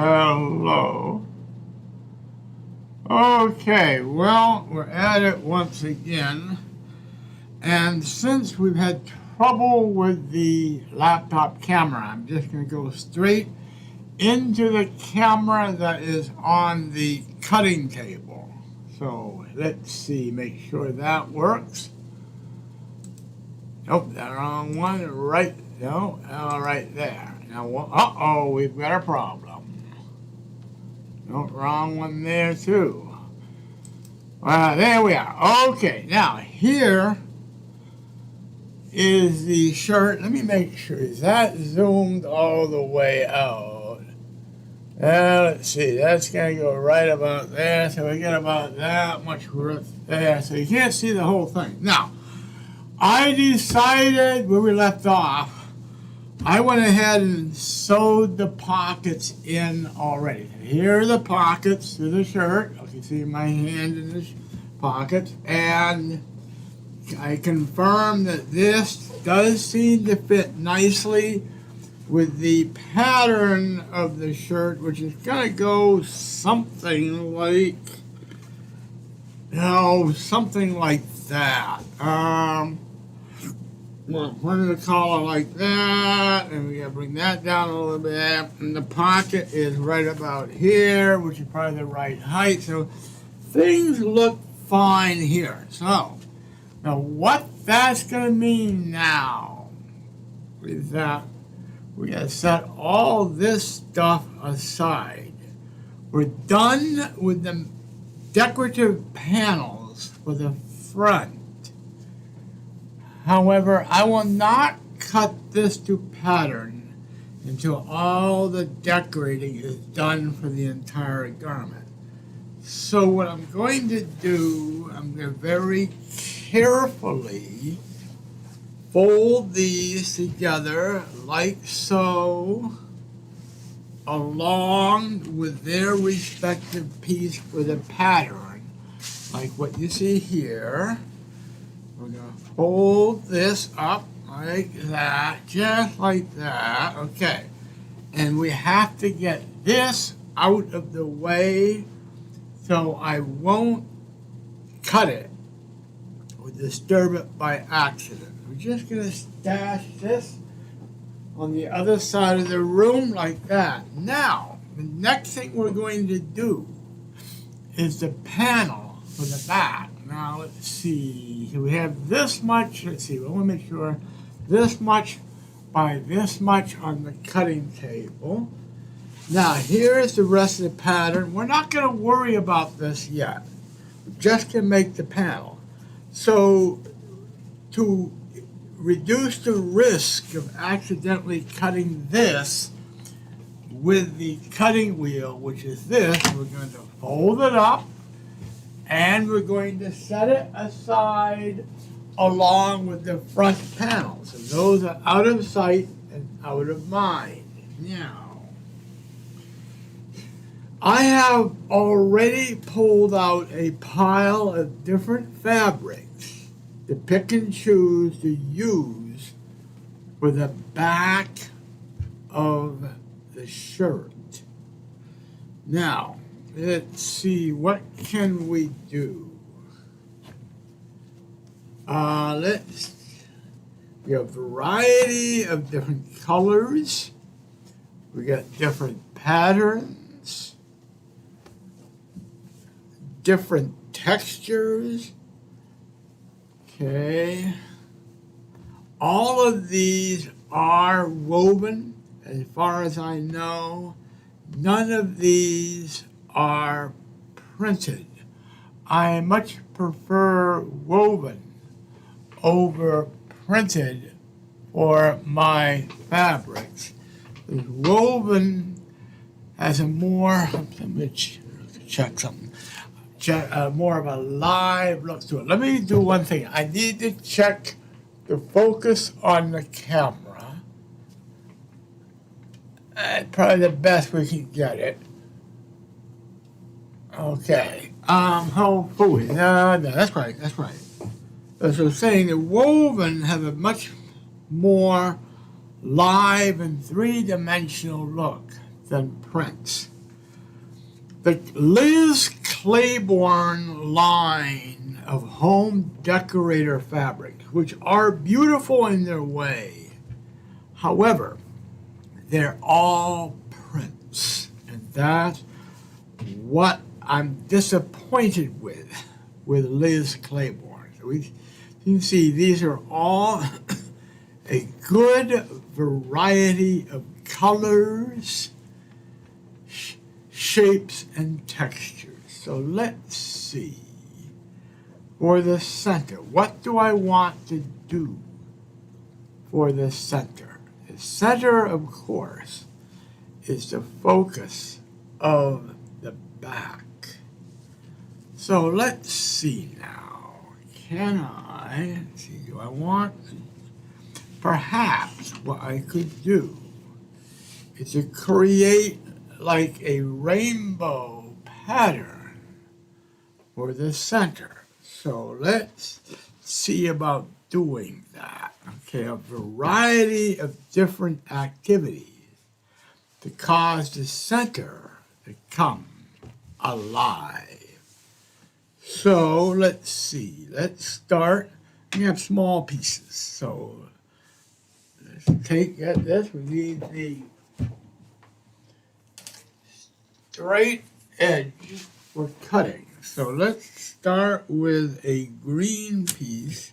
Hello. Okay, well, we're at it once again. And since we've had trouble with the laptop camera, I'm just going to go straight into the camera that is on the cutting table. So let's see, make sure that works. Nope, the wrong one, right, no, all right there. Now, uh-oh, we've got a problem. No, wrong one there too. There we are. Okay, now here is the shirt. Let me make sure. Is that zoomed all the way out? Let's see. That's going to go right about there. So we get about that much width there. So you can't see the whole thing. Now, I decided where we left off, I went ahead and sewed the pockets in already. Here are the pockets to the shirt. You can see my hand in the pockets. And I confirm that this does seem to fit nicely with the pattern of the shirt, which is going to go something like, something like that. We're going to collar like that, and we got to bring that down a little bit. And the pocket is right about here, which is probably the right height. So things look fine here. So now what that's going to mean now is that we got to set all this stuff aside. We're done with the decorative panels for the front. However, I will not cut this to pattern until all the decorating is done for the entire garment. So what I'm going to do, I'm going to very carefully fold these together like so, along with their respective piece for the pattern, like what you see here. We're going to fold this up like that, just like that, okay. And we have to get this out of the way so I won't cut it or disturb it by accident. We're just going to stash this on the other side of the room like that. Now, the next thing we're going to do is the panel for the back. Now, let's see. So we have this much. Let's see. We want to make sure this much by this much on the cutting table. Now, here's the rest of the pattern. We're not going to worry about this yet. We're just going to make the panel. So, to reduce the risk of accidentally cutting this with the cutting wheel, which is this, we're going to fold it up. And we're going to set it aside along with the front panel. So those are out of sight and out of mind. Now, I have already pulled out a pile of different fabrics to pick and choose to use for the back of the shirt. Now, let's see, what can we do? We have a variety of different colors. We got different patterns, different textures. Okay. All of these are woven, as far as I know. None of these are printed. I much prefer woven over printed for my fabrics. Because woven has a more, let me check something, more of a live look to it. Let me do one thing. I need to check the focus on the camera. Probably the best we can get it. Okay. Hopefully. No, that's right. As I was saying, the woven have a much more live and three-dimensional look than prints. The Liz Claiborne line of home decorator fabrics, which are beautiful in their way. However, they're all prints, and that's what I'm disappointed with Liz Claiborne. So you can see these are all a good variety of colors, shapes, and textures. So let's see. For the center, what do I want to do for the center? The center, of course, is the focus of the back. So let's see now. Do I want, perhaps what I could do is to create like a rainbow pattern for the center. So let's see about doing that. Okay, a variety of different activities to cause the center to come alive. So let's see. Let's start. We have small pieces. So let's take this. We need the straight edge for cutting. So let's start with a green piece,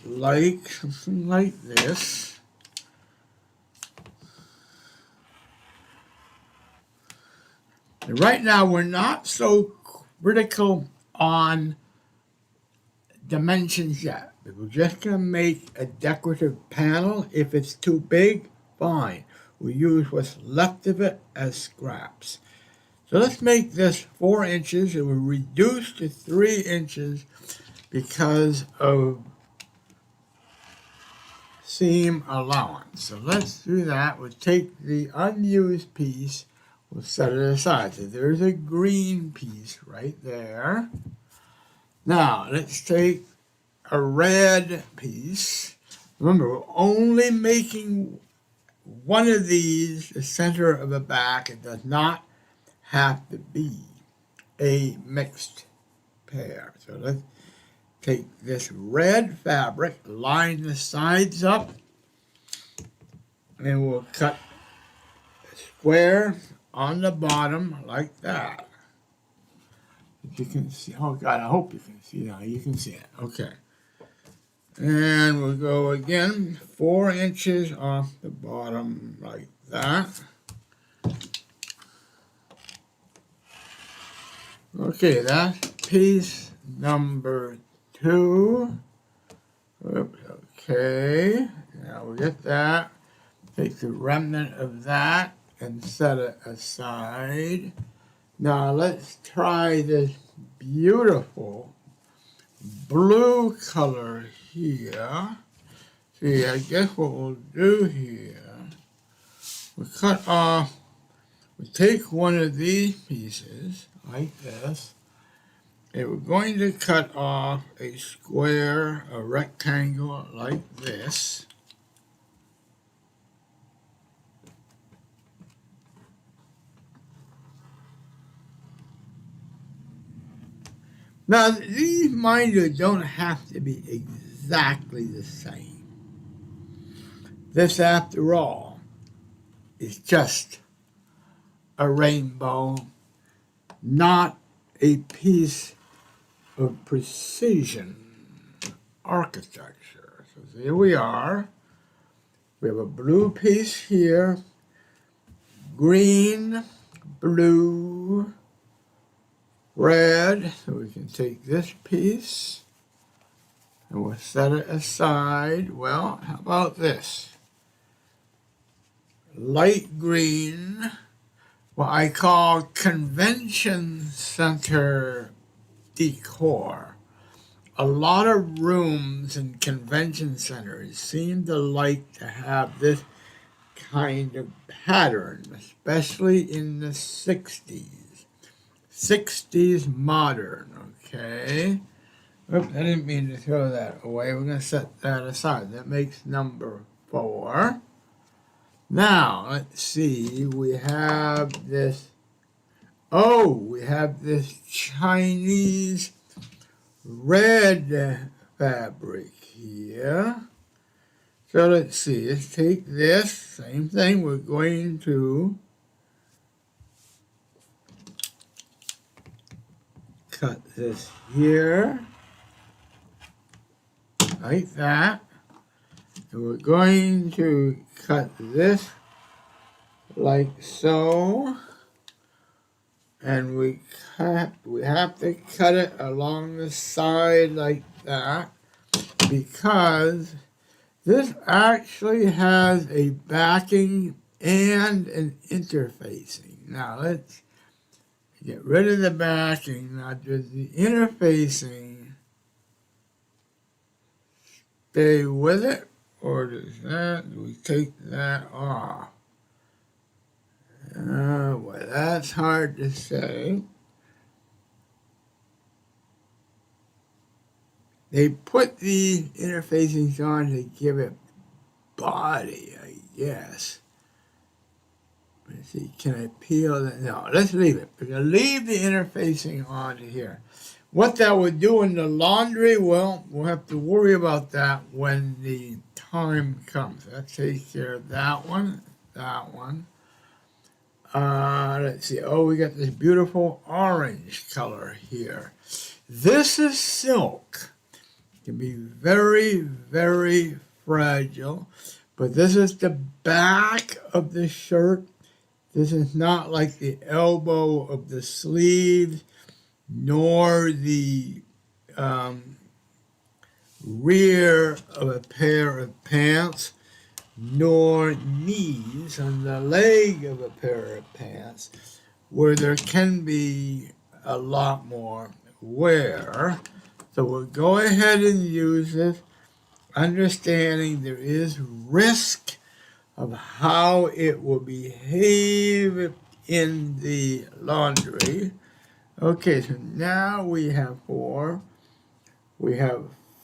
like something like this. And right now we're not so critical on dimensions yet. We're just going to make a decorative panel. If it's too big, fine. We'll use what's left of it as scraps. So let's make this 4 inches. It will reduce to 3 inches because of seam allowance. So let's do that. We'll take the unused piece. We'll set it aside. So there's a green piece right there. Now let's take a red piece. Remember, we're only making one of these the center of the back. It does not have to be a mixed pair. So let's take this red fabric, line the sides up, and we'll cut a square on the bottom like that. If you can see, oh God, I hope you can see now. You can see it. Okay. And we'll go again 4 inches off the bottom like that. Okay, that's piece number 2. Oops, okay, now we get that. Take the remnant of that and set it aside. Now let's try this beautiful blue color here. See, I guess what we'll do here, we'll cut off, we'll take one of these pieces like this, and we're going to cut off a square, a rectangle like this. Now, these, mind you, don't have to be exactly the same. This, after all, is just a rainbow, not a piece of precision architecture. So here we are. We have a blue piece here, green, blue, red. So we can take this piece and we'll set it aside. Well, how about this? Light green, what I call convention center decor. A lot of rooms in convention centers seem to like to have this kind of pattern, especially in the 60s. 60s modern, okay? Oops, I didn't mean to throw that away. We're going to set that aside. That makes number 4. Now, let's see. We have this Oh, we have this Chinese red fabric here. So let's see, let's take this, same thing, we're going to cut this here, like that. And we're going to cut this like so. And we have to cut it along the side like that, because this actually has a backing and an interfacing. Now let's get rid of the backing. Now does the interfacing stay with it, or do we take that off? Well, that's hard to say. They put the interfacings on to give it body, I guess. Let's see, can I peel that? No, let's leave it. We're going to leave the interfacing on here. What that would do in the laundry, well, we'll have to worry about that when the time comes. That takes care of that one, that one. Let's see. Oh, we got this beautiful orange color here. This is silk. It can be very, very fragile. But this is the back of the shirt. This is not like the elbow of the sleeve, nor the rear of a pair of pants, nor knees on the leg of a pair of pants, where there can be a lot more wear. So we'll go ahead and use this, understanding there is risk of how it will behave in the laundry. Okay, so now we have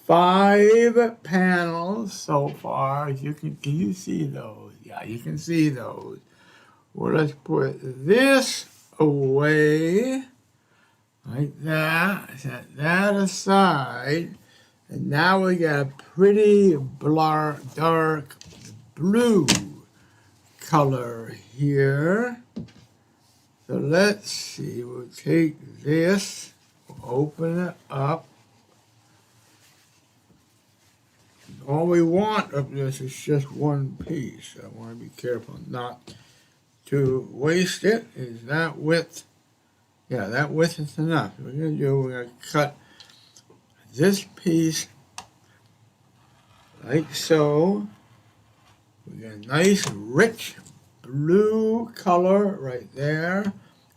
5 panels so far. Can you see those? Yeah, you can see those. Well, let's put this away like that. Set that aside. And now we got a pretty dark blue color here. So let's see, we'll take this, we'll open it up. All we want of this is just one piece. I want to be careful not to waste it. Is that width? Yeah, that width is enough. What we're going to do, we're going to cut this piece like so. We got a nice rich blue color right there,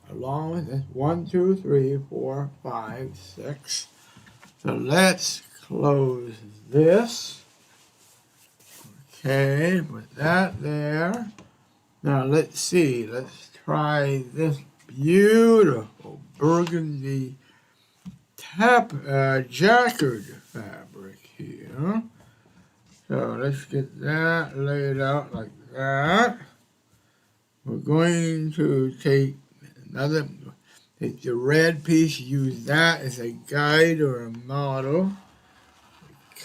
along with this 1, 2, 3, 4, 5, 6. So let's close this. Okay, put that there. Now let's see, let's try this beautiful burgundy jacquard fabric here. So let's get that laid out like that. We're going to take the red piece, use that as a guide or a model.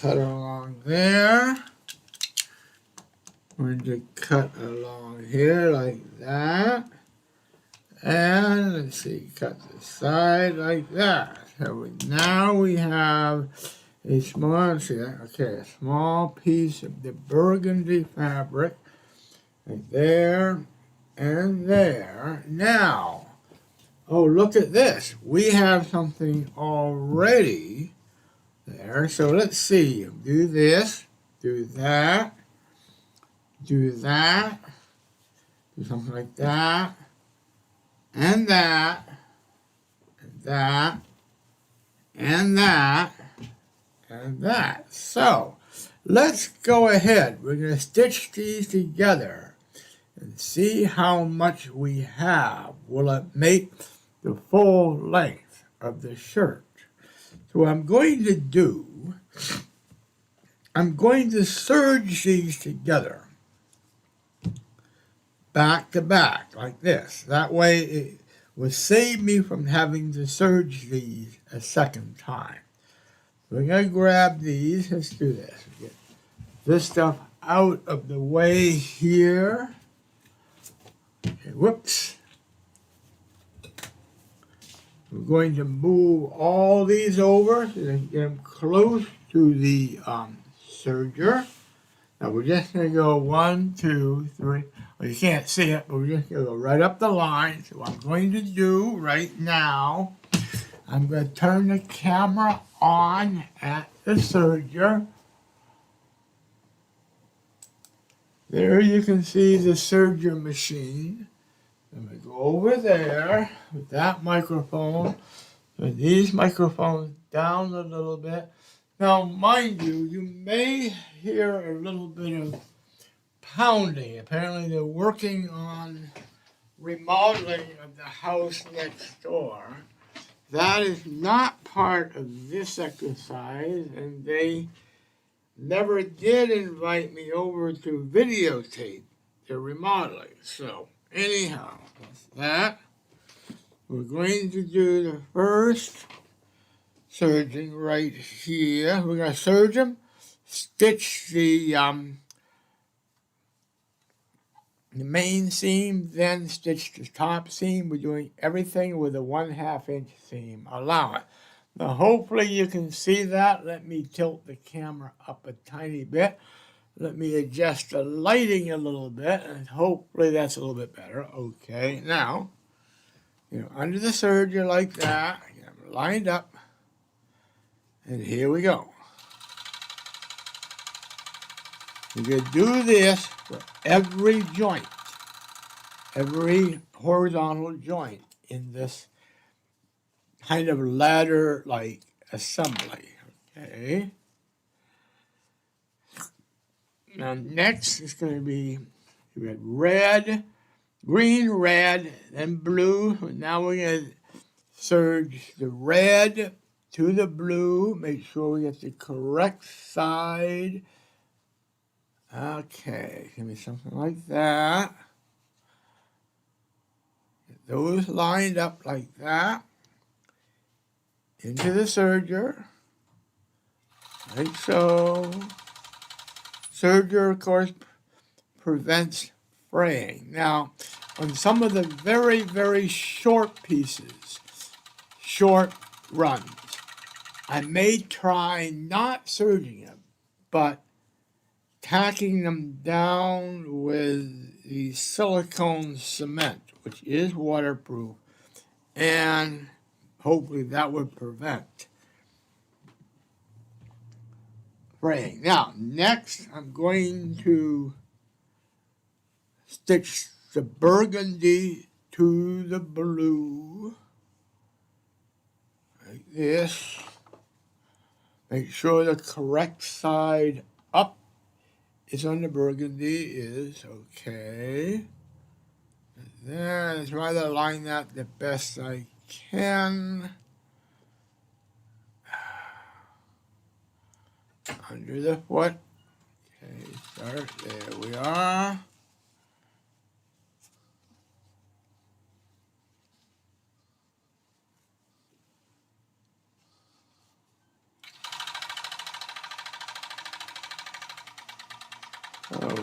Cut along there. We're going to cut along here like that. And let's see, cut the side like that. So now we have a small piece of the burgundy fabric right there and there. Now, oh, look at this. We have something already there. So let's see. Do this, do that, do that, do something like that, and that, and that, and that, and that. So let's go ahead. We're going to stitch these together and see how much we have. Will it make the full length of the shirt? So what I'm going to do, I'm going to serge these together back to back like this. That way will save me from having to serge these a second time. We're going to grab these. Let's do this. Get this stuff out of the way here. Okay, whoops. We're going to move all these over so they can get them close to the serger. Now we're just going to go 1, 2, 3. Well, you can't see it, but we're just going to go right up the line. So what I'm going to do right now, I'm going to turn the camera on at the serger. There you can see the serger machine. I'm going to go over there with that microphone. Put these microphones down a little bit. Now, mind you, you may hear a little bit of pounding. Apparently, they're working on remodeling of the house next door. That is not part of this exercise, and they never did invite me over to videotape their remodeling. So, anyhow, that's that. We're going to do the first serging right here. We're going to serge them, stitch the main seam, then stitch the top seam. We're doing everything with a 1/2 inch seam. Allow it. Now, hopefully you can see that. Let me tilt the camera up a tiny bit. Let me adjust the lighting a little bit, and hopefully that's a little bit better. Okay, now, under the serger like that, get them lined up, and here we go. We're going to do this for every joint, every horizontal joint in this kind of ladder-like assembly. Okay. Now next is going to be red, green, red, then blue. Now we're going to serge the red to the blue. Make sure we get the correct side. Okay, give me something like that. Get those lined up like that. Into the serger. Like so. Serger, of course, prevents fraying. Now, on some of the very, very short pieces, short runs, I may try not serging them, but tacking them down with the silicone cement, which is waterproof, and hopefully that would prevent fraying. Now, next I'm going to stitch the burgundy to the blue, like this. Make sure the correct side up is on the burgundy is okay. And then I try to line that the best I can. Under the foot. Okay, start. There we are. Oh,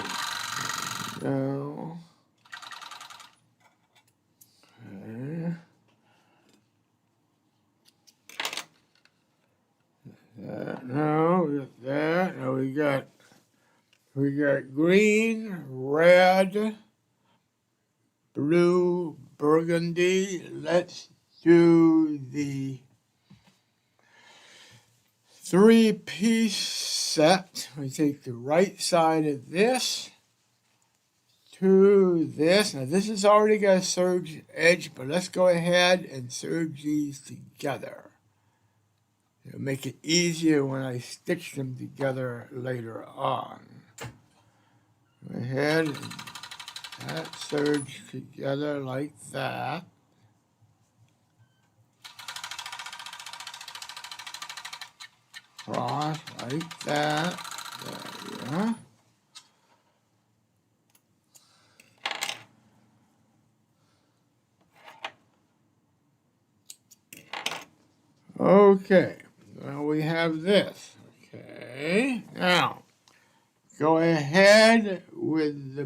no. Okay. No, we got that. Now we got green, red, blue, burgundy. Let's do the 3-piece set. We take the right side of this to this. Now this has already got a serge edge, but let's go ahead and serge these together. It'll make it easier when I stitch them together later on. Go ahead and that serge together like that. Cross like that. There we are. Okay, now we have this. Okay, now go ahead with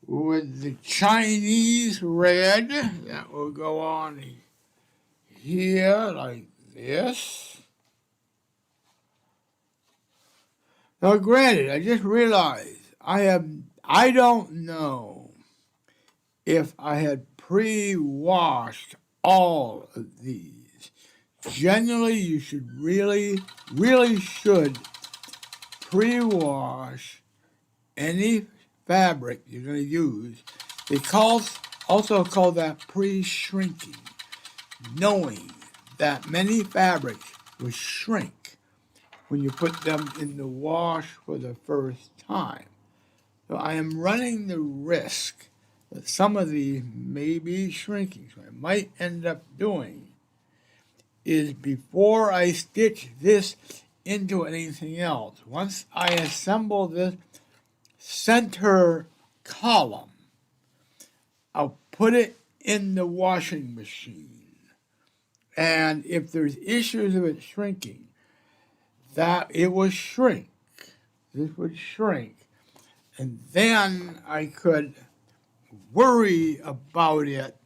the Chinese red. That will go on here like this. Now, granted, I just realized I don't know if I had pre-washed all of these. Generally, you should really should pre-wash any fabric you're going to use. They also call that pre-shrinking, knowing that many fabrics will shrink when you put them in the wash for the first time. So I am running the risk that some of these may be shrinking. So I might end up doing is before I stitch this into anything else, once I assemble this center column, I'll put it in the washing machine. And if there's issues of it shrinking, that it will shrink. This would shrink. And then I could worry about it.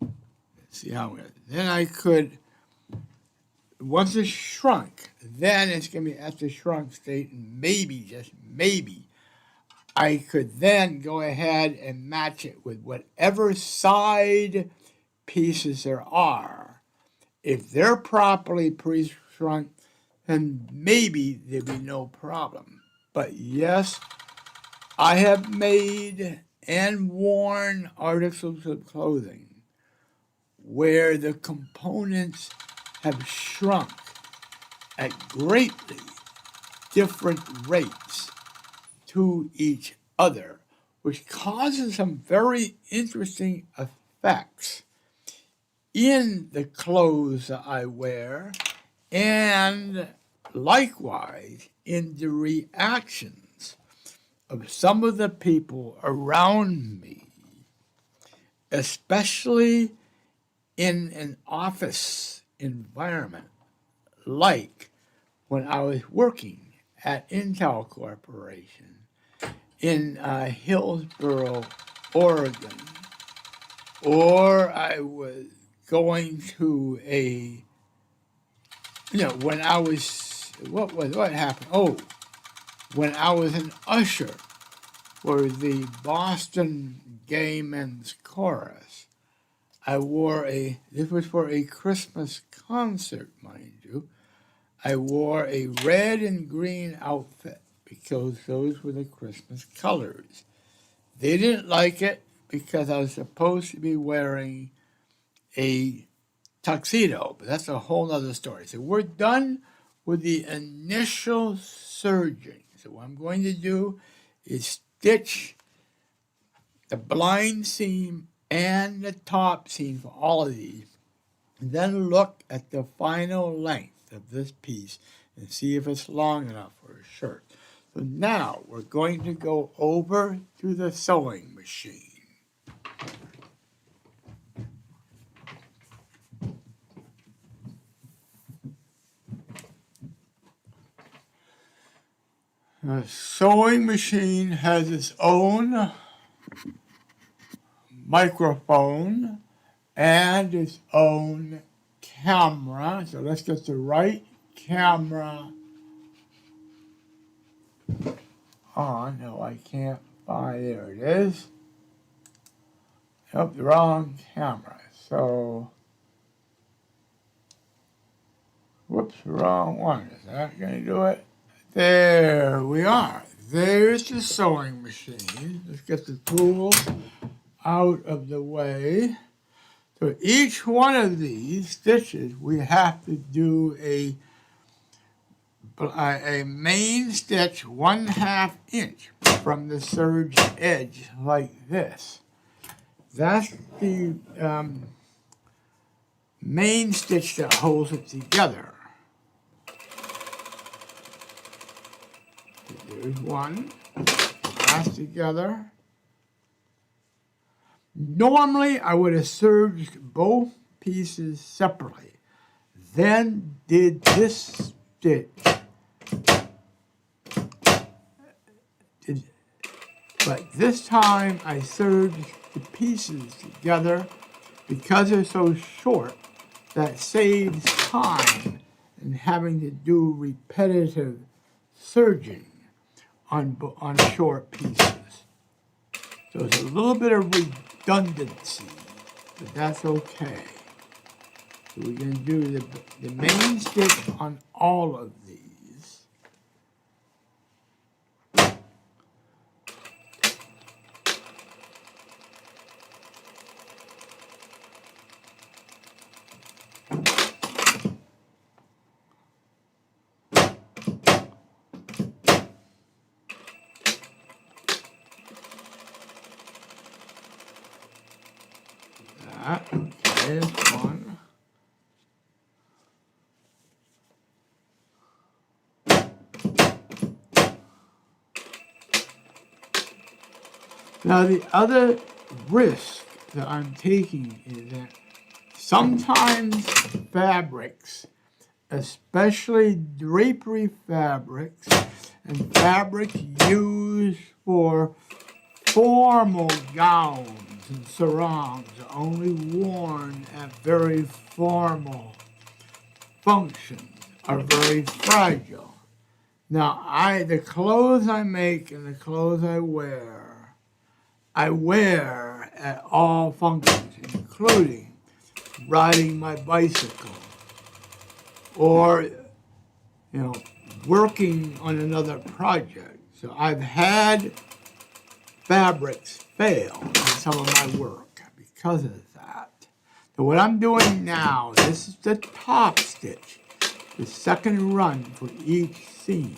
Let's see how it. Then I could, once it's shrunk, then it's going to be at the shrunk state, and maybe, just maybe, I could then go ahead and match it with whatever side pieces there are. If they're properly pre-shrunk, then maybe there'd be no problem. But yes, I have made and worn articles of clothing where the components have shrunk at greatly different rates to each other, which causes some very interesting effects in the clothes that I wear, and likewise in the reactions of some of the people around me, especially in an office environment, like when I was working at Intel Corporation in Hillsboro, Oregon, or I was going to when I was, what happened? Oh, when I was an usher for the Boston Gay Men's Chorus, I wore this was for a Christmas concert, mind you. I wore a red and green outfit because those were the Christmas colors. They didn't like it because I was supposed to be wearing a tuxedo, but that's a whole other story. So we're done with the initial serging. So what I'm going to do is stitch the blind seam and the top seam for all of these, and then look at the final length of this piece and see if it's long enough for a shirt. So now we're going to go over to the sewing machine. The sewing machine has its own microphone and its own camera. So let's get the right camera on. No, I can't find. There it is. Nope, the wrong camera. So, whoops, wrong one. Is that going to do it? There we are. There's the sewing machine. Let's get the tools out of the way. So each one of these stitches, we have to do a main stitch 1/2 inch from the serge edge like this. That's the main stitch that holds it together. There's one. That's together. Normally, I would have serged both pieces separately. Then did this stitch. But this time I serged the pieces together because they're so short. That saves time in having to do repetitive serging on short pieces. So it's a little bit of redundancy, but that's okay. So we're going to do the main stitch on all of these. Okay, that's one. Now the other risk that I'm taking is that sometimes fabrics, especially drapery fabrics and fabrics used for formal gowns and sarongs, are only worn at very formal functions, are very fragile. Now, the clothes I make and the clothes I wear at all functions, including riding my bicycle or, working on another project. So I've had fabrics fail in some of my work because of that. So what I'm doing now, this is the top stitch, the second run for each seam.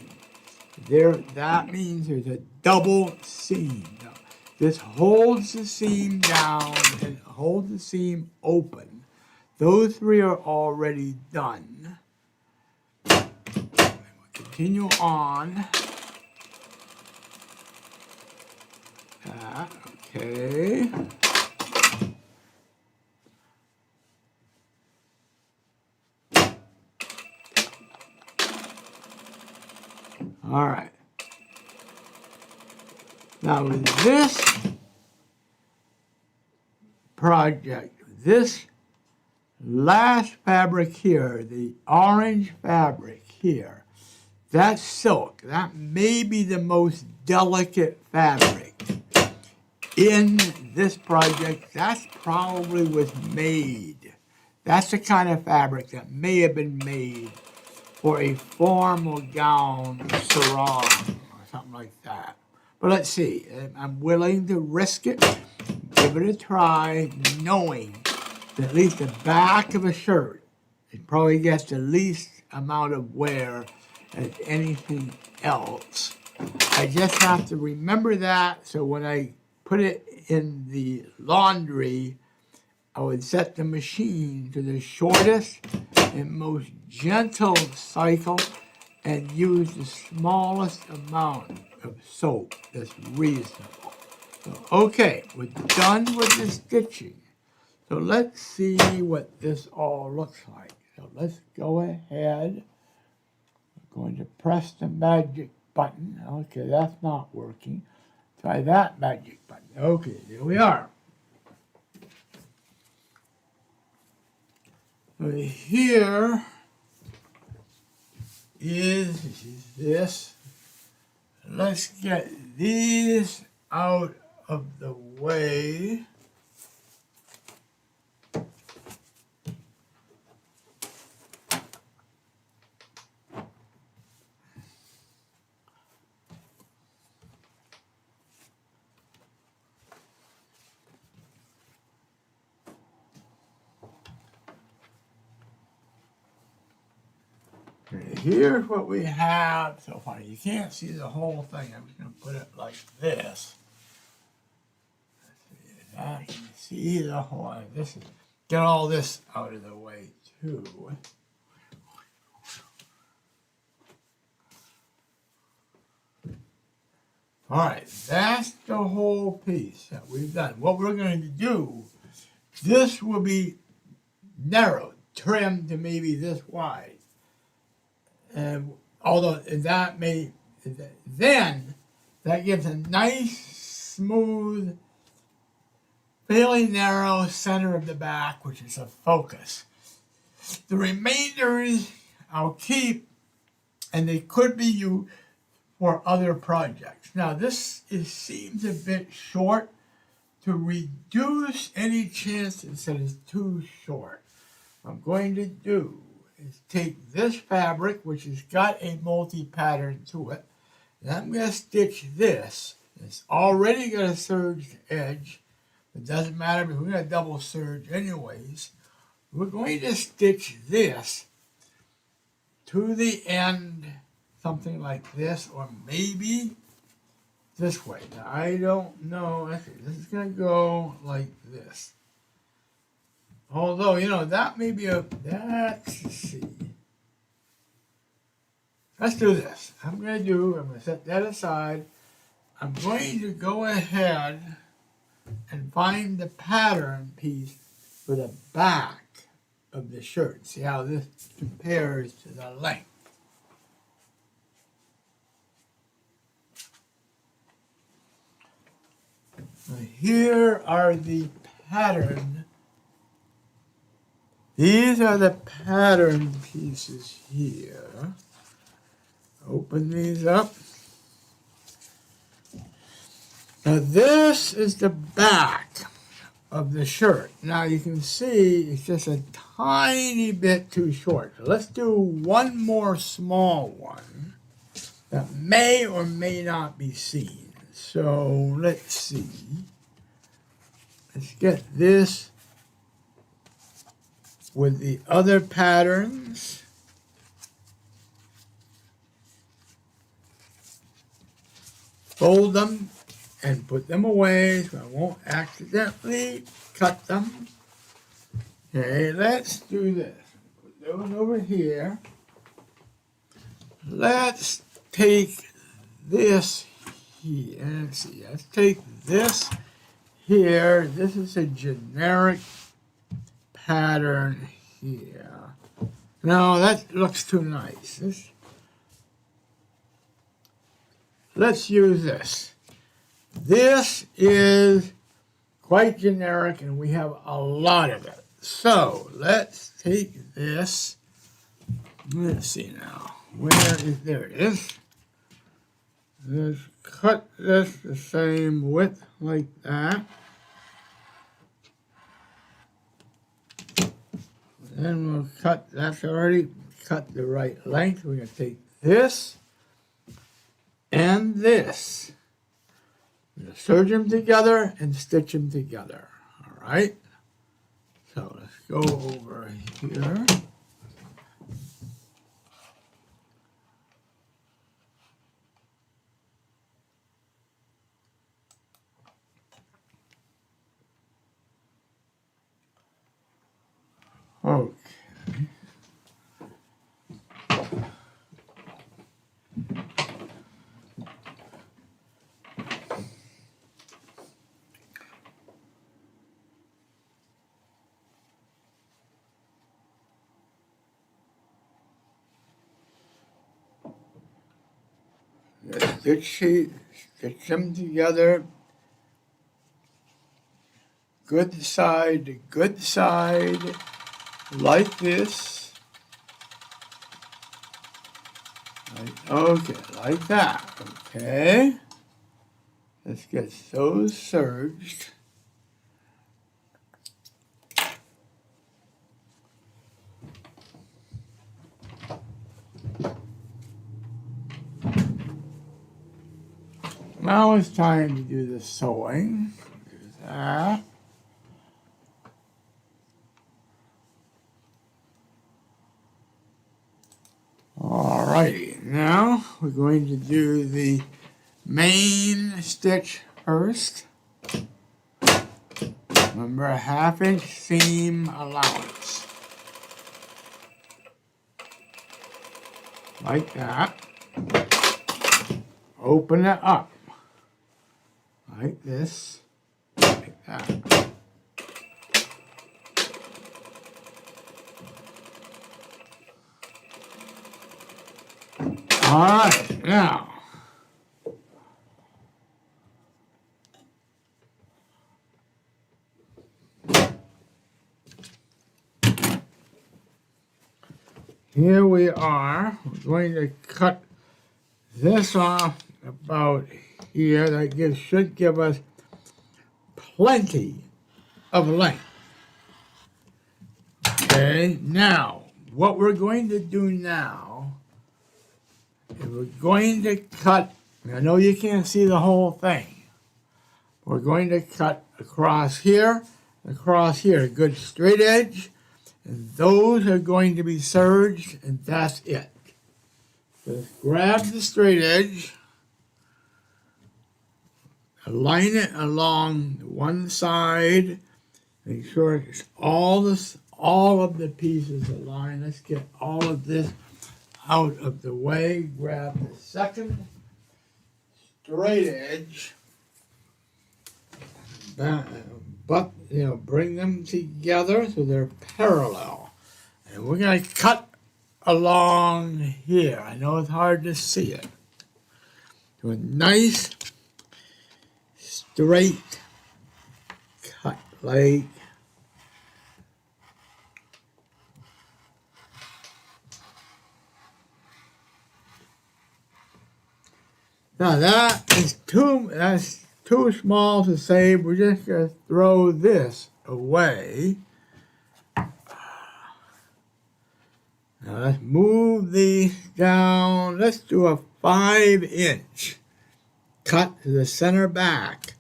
That means there's a double seam. Now, this holds the seam down and holds the seam open. Those three are already done. We'll continue on. Okay. All right. Now with this project, this last fabric here, the orange fabric here, that's silk. That may be the most delicate fabric in this project. That's probably was made. That's the kind of fabric that may have been made for a formal gown, sarong, or something like that. But let's see. I'm willing to risk it, give it a try, knowing that at least the back of a shirt, it probably gets the least amount of wear as anything else. I just have to remember that, so when I put it in the laundry, I would set the machine to the shortest and most gentle cycle and use the smallest amount of soap that's reasonable. So, okay, we're done with the stitching. So let's see what this all looks like. So let's go ahead. We're going to press the magic button. Okay, that's not working. Try that magic button. Okay, there we are. So here is this. Let's get these out of the way. Here's what we have so far. You can't see the whole thing. I'm just going to put it like this. I can see the whole. Get all this out of the way too. All right, that's the whole piece that we've done. What we're going to do, this will be narrowed, trimmed to maybe this wide. And although that may, then that gives a nice, smooth, fairly narrow center of the back, which is a focus. The remainders I'll keep, and they could be used for other projects. Now this seems a bit short. To reduce any chances that it's too short, what I'm going to do is take this fabric, which has got a multi-pattern to it, and I'm going to stitch this. It's already got a serged edge. It doesn't matter because we're going to double serge anyways. We're going to stitch this to the end, something like this, or maybe this way. Now, I don't know. Actually, this is going to go like this. Although, that may be let's see. Let's do this. I'm going to set that aside. I'm going to go ahead and find the pattern piece for the back of the shirt. See how this compares to the length. Now here are the pattern. These are the pattern pieces here. Open these up. Now this is the back of the shirt. Now you can see it's just a tiny bit too short. So let's do one more small one that may or may not be seen. So let's see. Let's get this with the other patterns. Fold them and put them away so I won't accidentally cut them. Okay, let's do this. Put those over here. Let's take this here. Let's see. Let's take this here. This is a generic pattern here. No, that looks too nice. Let's use this. This is quite generic and we have a lot of it. So let's take this. Let's see now. There it is. Let's cut this the same width like that. Then we'll cut, that's already cut the right length. We're going to take this and this. We're going to serge them together and stitch them together. All right? So let's go over here. Okay. Stitch them together. Good side to good side. Like this. Okay, like that. Okay. Let's get those serged. Now it's time to do the sewing. Do that. Alrighty, now we're going to do the main stitch first. Remember, a 1/2 inch seam allowance. Like that. Open it up. Like this. Like that. right, now. Here we are. We're going to cut this off about here. That should give us plenty of length. Okay, now, what we're going to do now is we're going to cut, I know you can't see the whole thing. We're going to cut across here, a good straight edge, and those are going to be serged, and that's it. Just grab the straight edge, align it along one side, make sure it's all of the pieces aligned. Let's get all of this out of the way. Grab the second straight edge, but bring them together so they're parallel. And we're going to cut along here. I know it's hard to see it. Do a nice straight cut like now that's too small to save. We're just going to throw this away. Now let's move these down. Let's do a 5-inch cut to the center back.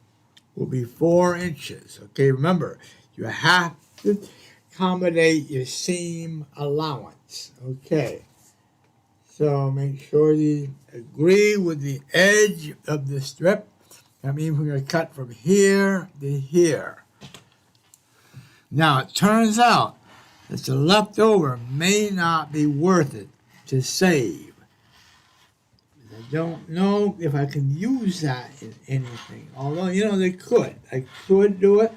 Will be 4 inches. Okay, remember, you have to accommodate your seam allowance. Okay, so make sure you agree with the edge of the strip. That means we're going to cut from here to here. Now, it turns out that the leftover may not be worth it to save. I don't know if I can use that in anything. Although, they could. I could do it.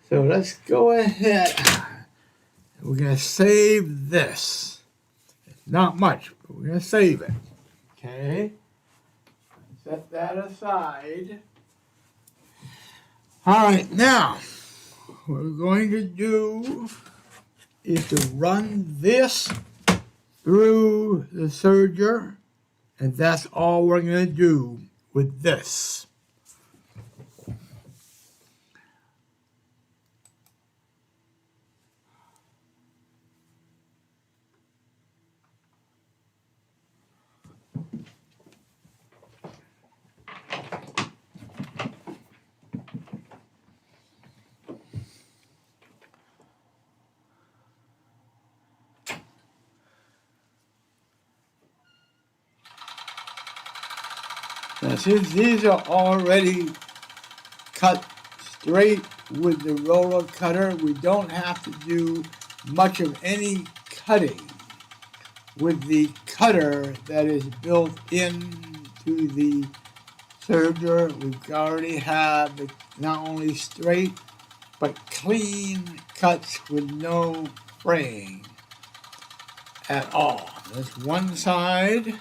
So let's go ahead. We're going to save this. It's not much, but we're going to save it. Okay? Set that aside. All right, now, what we're going to do is to run this through the serger, and that's all we're going to do with this. Now, since these are already cut straight with the roller cutter, we don't have to do much of any cutting with the cutter that is built into the serger. We've already had not only straight, but clean cuts with no fraying at all. That's one side.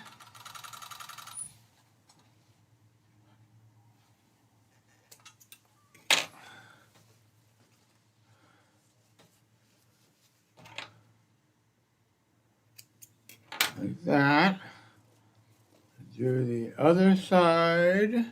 Like that. Do the other side.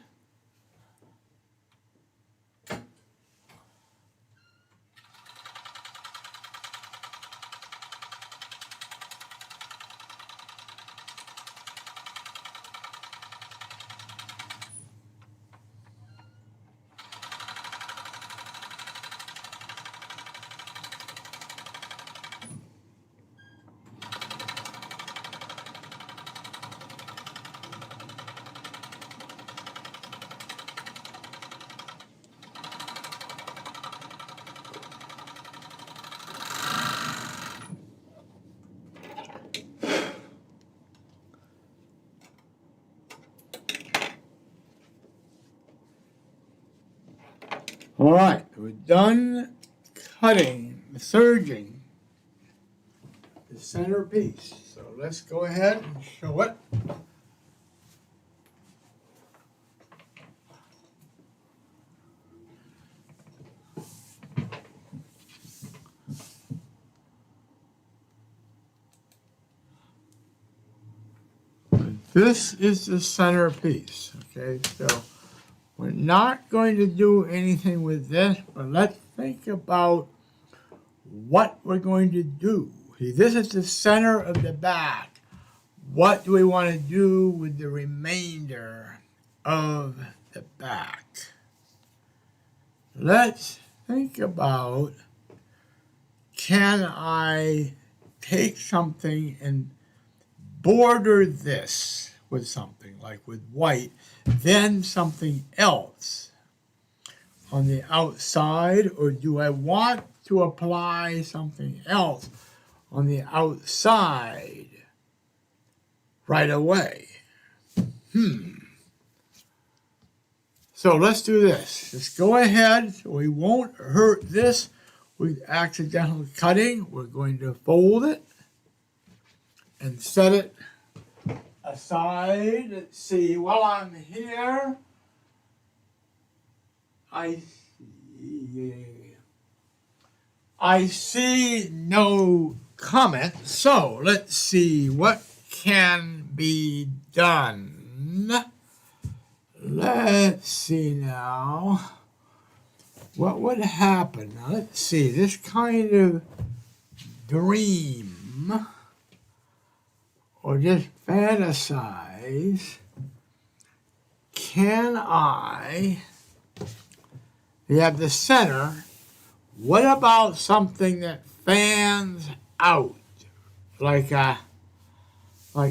All right, we're done cutting, serging the centerpiece. So let's go ahead and show it. This is the centerpiece, okay? So we're not going to do anything with this, but let's think about what we're going to do. See, this is the center of the back. What do we want to do with the remainder of the back? Let's think about, can I take something and border this with something, like with white, then something else on the outside, or do I want to apply something else on the outside right away? So let's do this. Just go ahead, so we won't hurt this with accidental cutting. We're going to fold it and set it aside. Let's see, while I'm here, I see no comment, so let's see what can be done. Let's see now, what would happen? Now let's see, this kind of dream, or just fantasize, can I, you have the center, what about something that fans out, like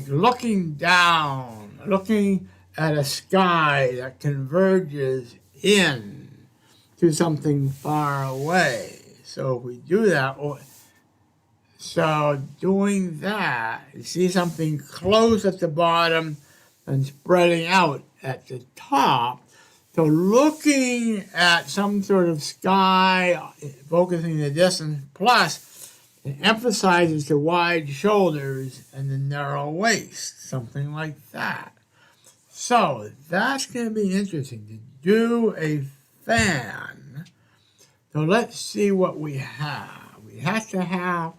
looking down, looking at a sky that converges in to something far away? So if we do that, so doing that, you see something close at the bottom and spreading out at the top. So looking at some sort of sky, focusing the distance, plus it emphasizes the wide shoulders and the narrow waist, something like that. So that's going to be interesting to do a fan. So let's see what we have. We have to have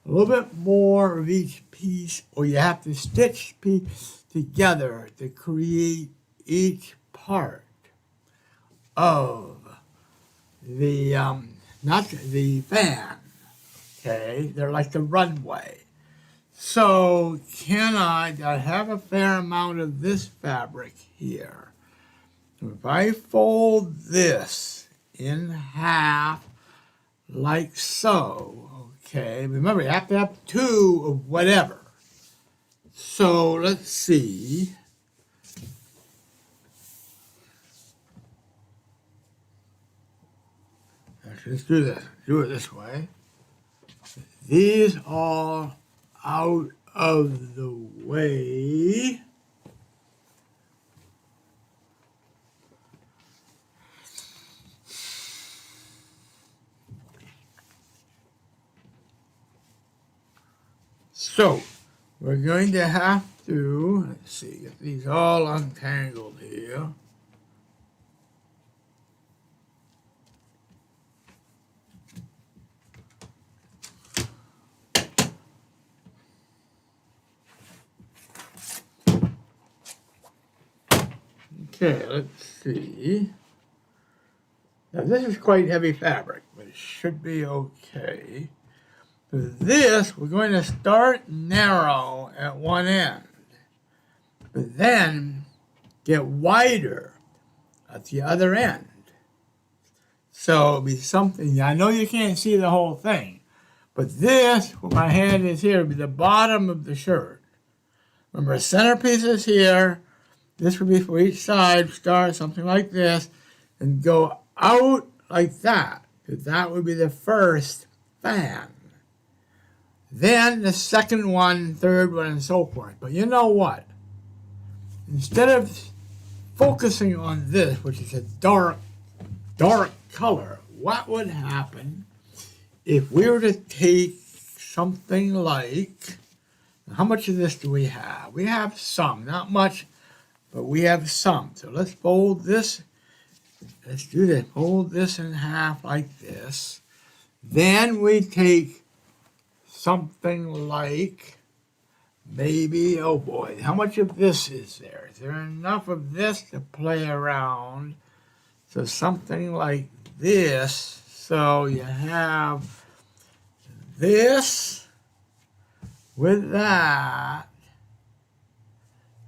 a little bit more of each piece, or you have to stitch piece together to create each part of the, not the fan, okay? They're like the runway. So can I have a fair amount of this fabric here? If I fold this in half like so, okay, remember you have to have two of whatever. So let's see. Actually, let's do this. Do it this way. These all out of the way. So we're going to have to, let's see, get these all untangled here. Okay, let's see. Now this is quite heavy fabric, but it should be okay. For this, we're going to start narrow at one end, but then get wider at the other end. So it'll be something, I know you can't see the whole thing, but this, where my hand is here, will be the bottom of the shirt. Remember, centerpiece is here. This would be for each side, start something like this, and go out like that. That would be the first fan. Then the second one, third one, and so forth. But you know what? Instead of focusing on this, which is a dark color, what would happen if we were to take something like, how much of this do we have? We have some, not much, but we have some. So let's fold this. Let's do this. Fold this in half like this. Then we take something like, maybe, oh boy, how much of this is there? Is there enough of this to play around? So something like this. So you have this with that.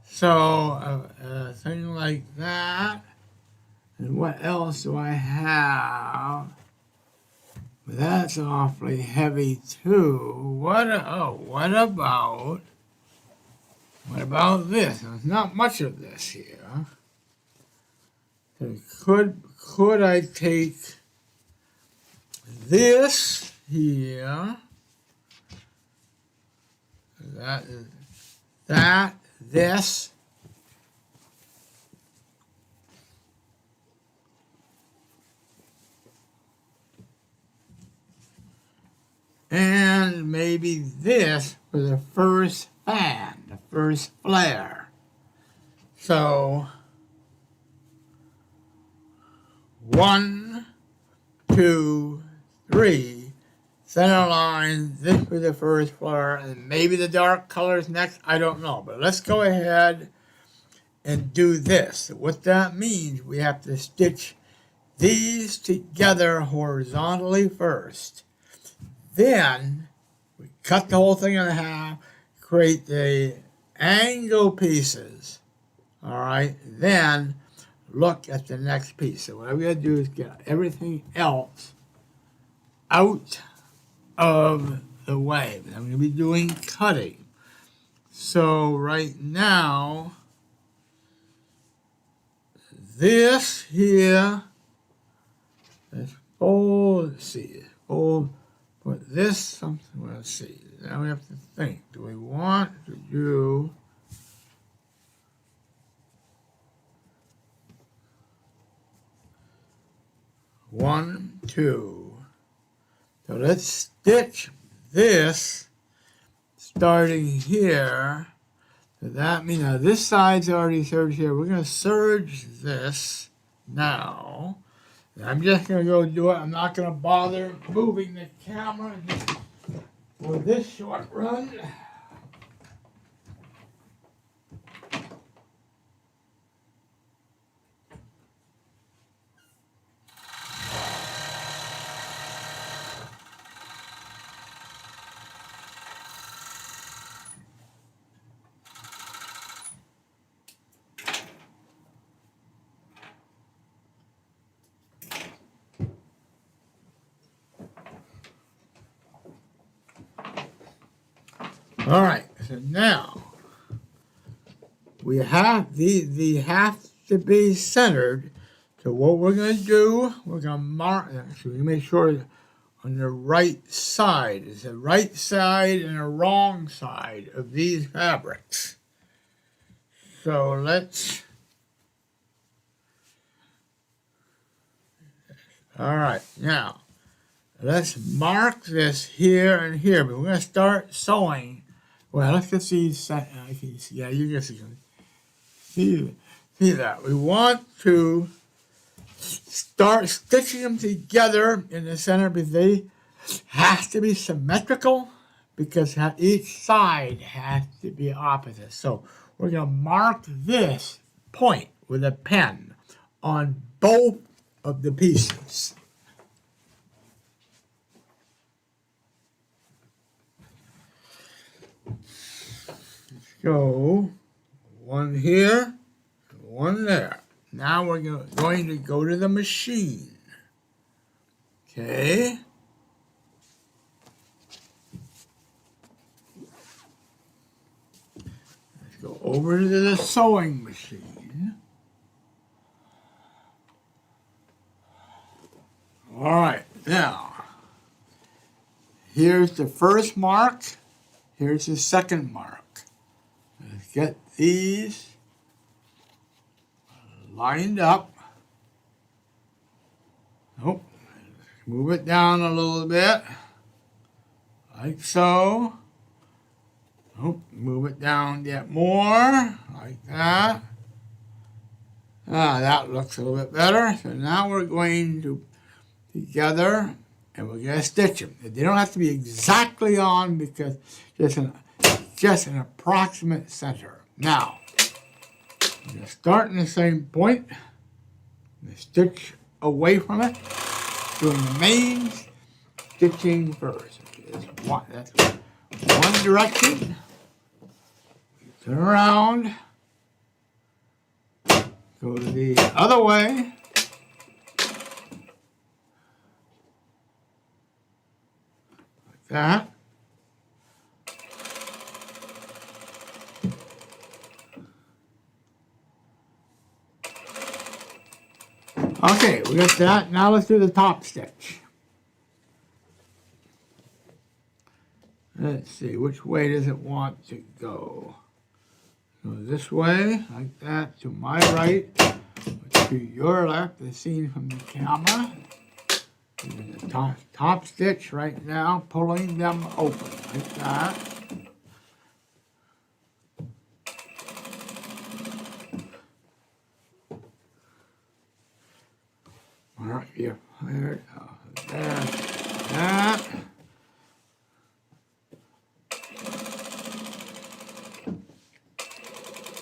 So a thing like that. And what else do I have? That's awfully heavy too. What about this? There's not much of this here. So could I take this here? This. And maybe this for the first fan, the first flare. So 1, 2, 3, center line, this for the first flare, and maybe the dark colors next, I don't know. But let's go ahead and do this. What that means, we have to stitch these together horizontally first. Then we cut the whole thing in half, create the angle pieces. All right, then look at the next piece. So what I'm going to do is get everything else out of the way. I'm going to be doing cutting. So right now, this here, let's fold, let's see, fold. Put this something, let's see, now we have to think, do we want to do one, two, so let's stitch this starting here, so that means now this side's already serged here, we're going to serge this now. I'm just going to go do it. I'm not going to bother moving the camera just for this short run. All right, so now we have the have to be centered. So what we're going to do, we're going to mark, so we make sure on the right side is the right side and the wrong side of these fabrics. So let's, all right, now let's mark this here and here, but we're going to start sewing. Well, let's get these, yeah, you guys can see that. We want to start stitching them together in the center, but they have to be symmetrical because each side has to be opposite. So we're going to mark this point with a pen on both of the pieces. Go one here, one there. Now we're going to go to the machine. Okay. Let's go over to the sewing machine. All right, now, here's the first mark, here's the second mark. Let's get these lined up. Oh, move it down a little bit, like so. Oh, move it down yet more, like that. That looks a little bit better. So now we're going to together, and we're going to stitch them. They don't have to be exactly on because just an approximate center. Now, we're going to start in the same point. Stitch away from it, doing the main stitching first. That's one direction. Turn around. Go to the other way. Like that. Okay, we got that. Now let's do the top stitch. Let's see, which way does it want to go? Go this way, like that, to my right, to your left, as seen from the camera. Doing the top stitch right now, pulling them open, like that. Right here, there, that.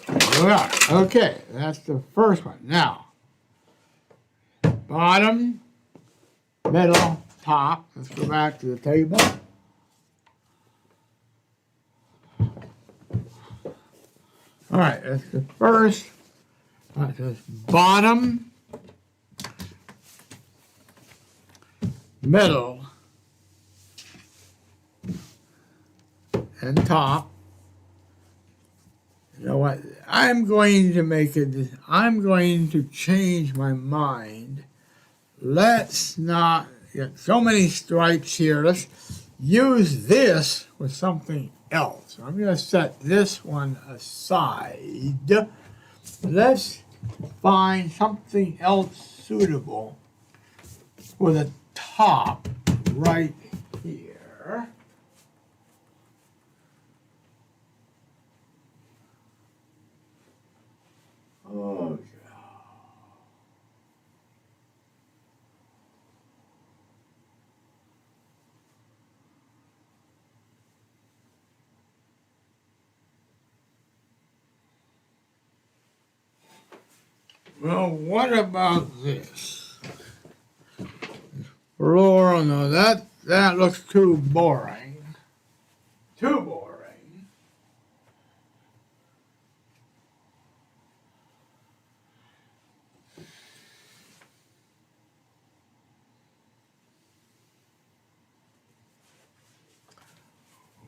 There we are. Okay, that's the first one. Now, bottom, middle, top. Let's go back to the table. All right, that's the first. That's bottom, middle, and top. You know what? I'm going to change my mind. Let's not get so many stripes here. Let's use this with something else. I'm going to set this one aside. Let's find something else suitable for the top right here. Oh, God. Well, what about this? Floral, no, that looks too boring. Too boring.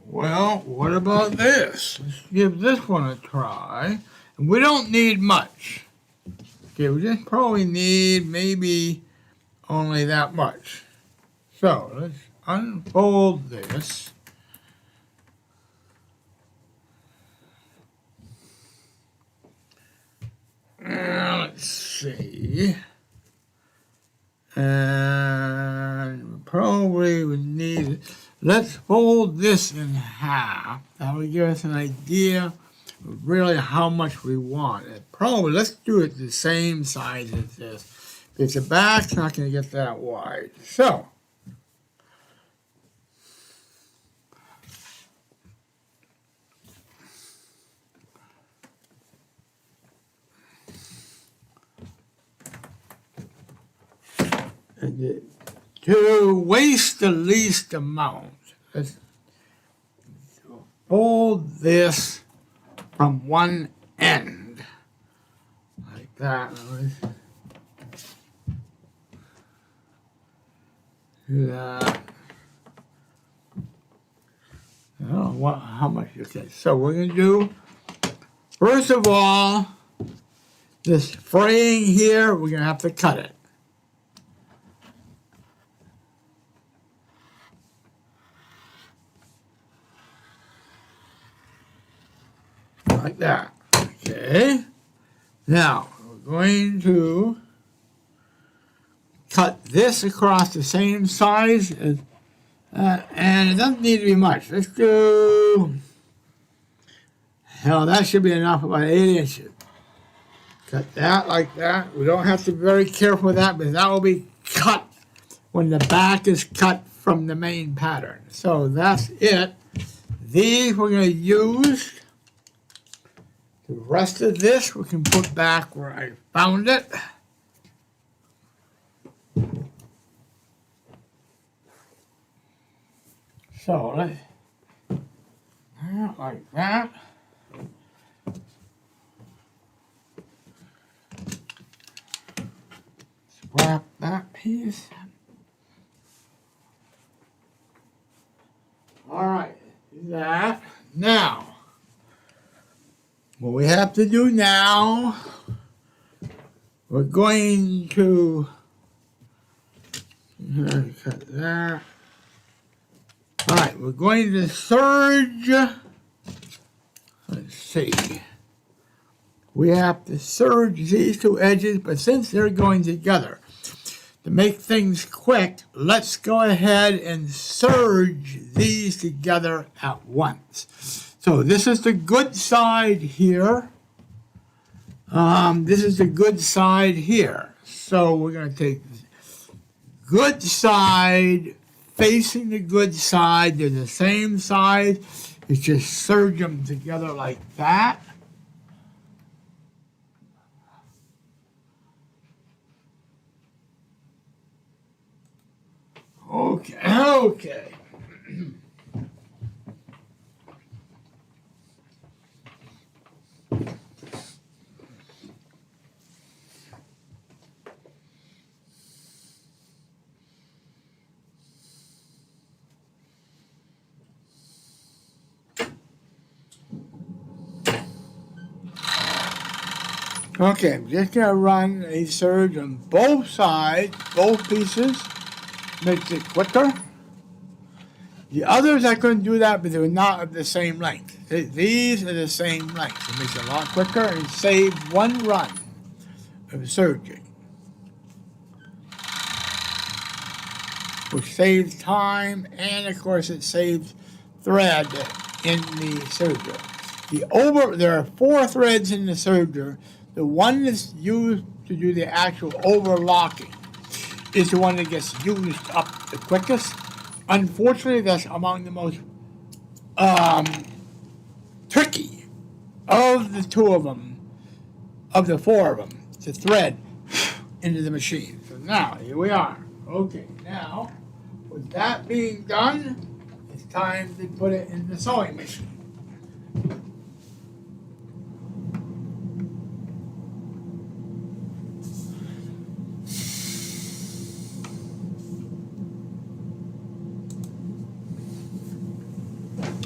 Well, what about this? Let's give this one a try. And we don't need much. Okay, we just probably need maybe only that much. So let's unfold this. Let's see. And probably we need, let's fold this in half. That will give us an idea of really how much we want. And probably, let's do it the same size as this, because the back's not going to get that wide. So, to waste the least amount, let's fold this from one end, like that. Do that. I don't know how much you get. So we're going to do, first of all, this fraying here, we're going to have to cut it. Like that. Okay. Now, we're going to cut this across the same size And it doesn't need to be much. Let's do, hell, that should be enough, about 8 inches. Cut that like that. We don't have to be very careful with that, because that will be cut when the back is cut from the main pattern. So that's it. These we're going to use. The rest of this we can put back where I found it. So let's, like that. Wrap that piece. All right, that. Now, what we have to do now, we're going to cut that. All right, we're going to serge. Let's see. We have to serge these two edges, but since they're going together, to make things quick, let's go ahead and serge these together at once. So this is the good side here. This is the good side here. So we're going to take good side, facing the good side. They're the same side. You just serge them together like that. Okay. Okay, I'm just going to run a serge on both sides, both pieces, makes it quicker. The others I couldn't do that, but they're not of the same length. These are the same length. It makes it a lot quicker and saves one run of serging, which saves time, and of course it saves thread in the serger. There are 4 threads in the serger. The one that's used to do the actual overlocking is the one that gets used up the quickest. Unfortunately, that's among the most tricky of the 2 of them, of the 4 of them, to thread into the machine. So now, here we are. Okay, now, with that being done, it's time to put it in the sewing machine.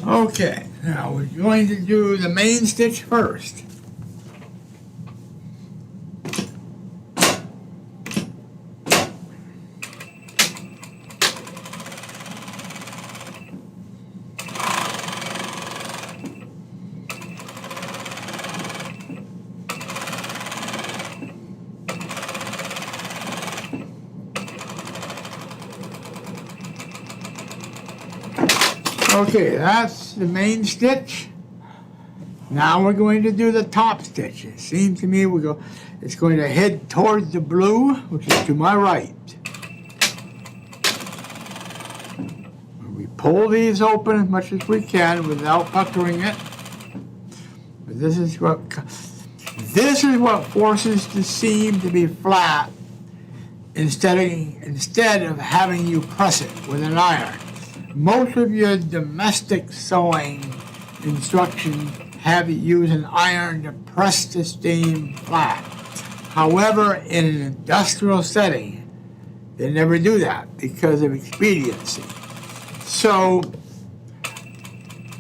Okay, now we're going to do the main stitch first. Okay, that's the main stitch. Now we're going to do the top stitch. It seems to me it's going to head towards the blue, which is to my right. We pull these open as much as we can without puckering it. But this is what forces the seam to be flat instead of having you press it with an iron. Most of your domestic sewing instructions have you use an iron to press the seam flat. However, in an industrial setting, they never do that because of expediency. So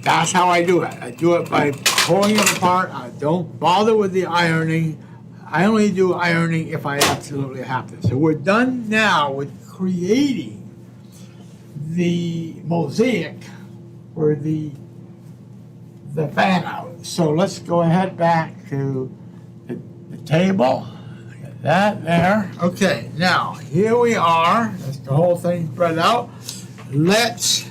that's how I do it. I do it by pulling it apart. I don't bother with the ironing. I only do ironing if I absolutely have to. So we're done now with creating the mosaic for the fan out. So let's go ahead back to the table. Got that there. Okay, now here we are. That's the whole thing spread out. Let's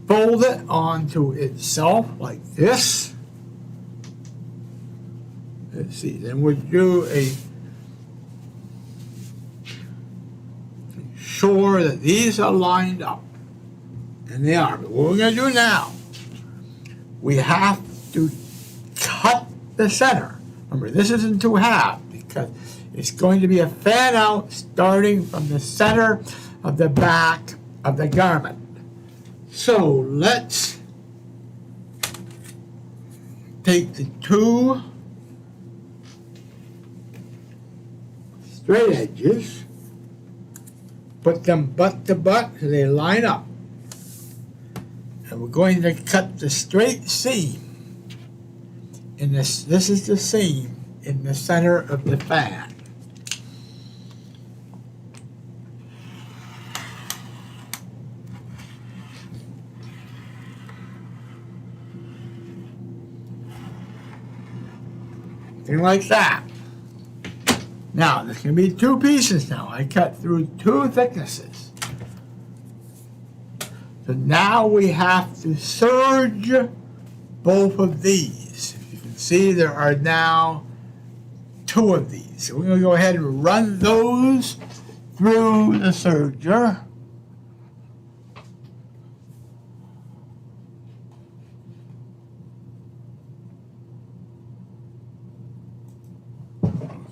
fold it onto itself like this. Let's see, then we'll do sure that these are lined up. And they are. But what we're going to do now, we have to cut the center. Remember, this is in two halves because it's going to be a fan out starting from the center of the back of the garment. So let's take the two straight edges, put them butt to butt so they line up. And we're going to cut the straight seam in this. This is the seam in the center of the fan. Something like that. Now, there's going to be two pieces now. I cut through two thicknesses. So now we have to serge both of these. You can see there are now two of these. So we're going to go ahead and run those through the serger.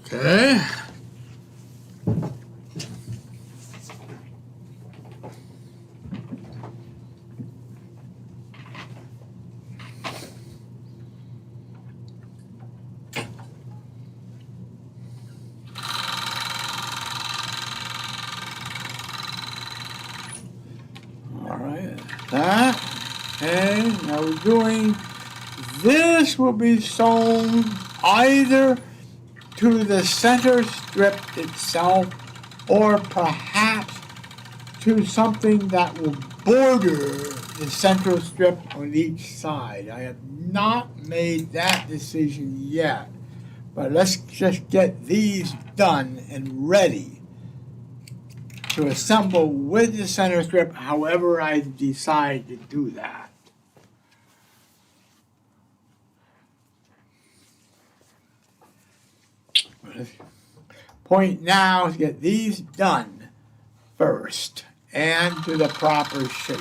Okay. That. Okay, now we're doing, this will be sewn either to the center strip itself or perhaps to something that will border the central strip on each side. I have not made that decision yet, but let's just get these done and ready to assemble with the center strip however I decide to do that. Point now is to get these done first and to the proper shape.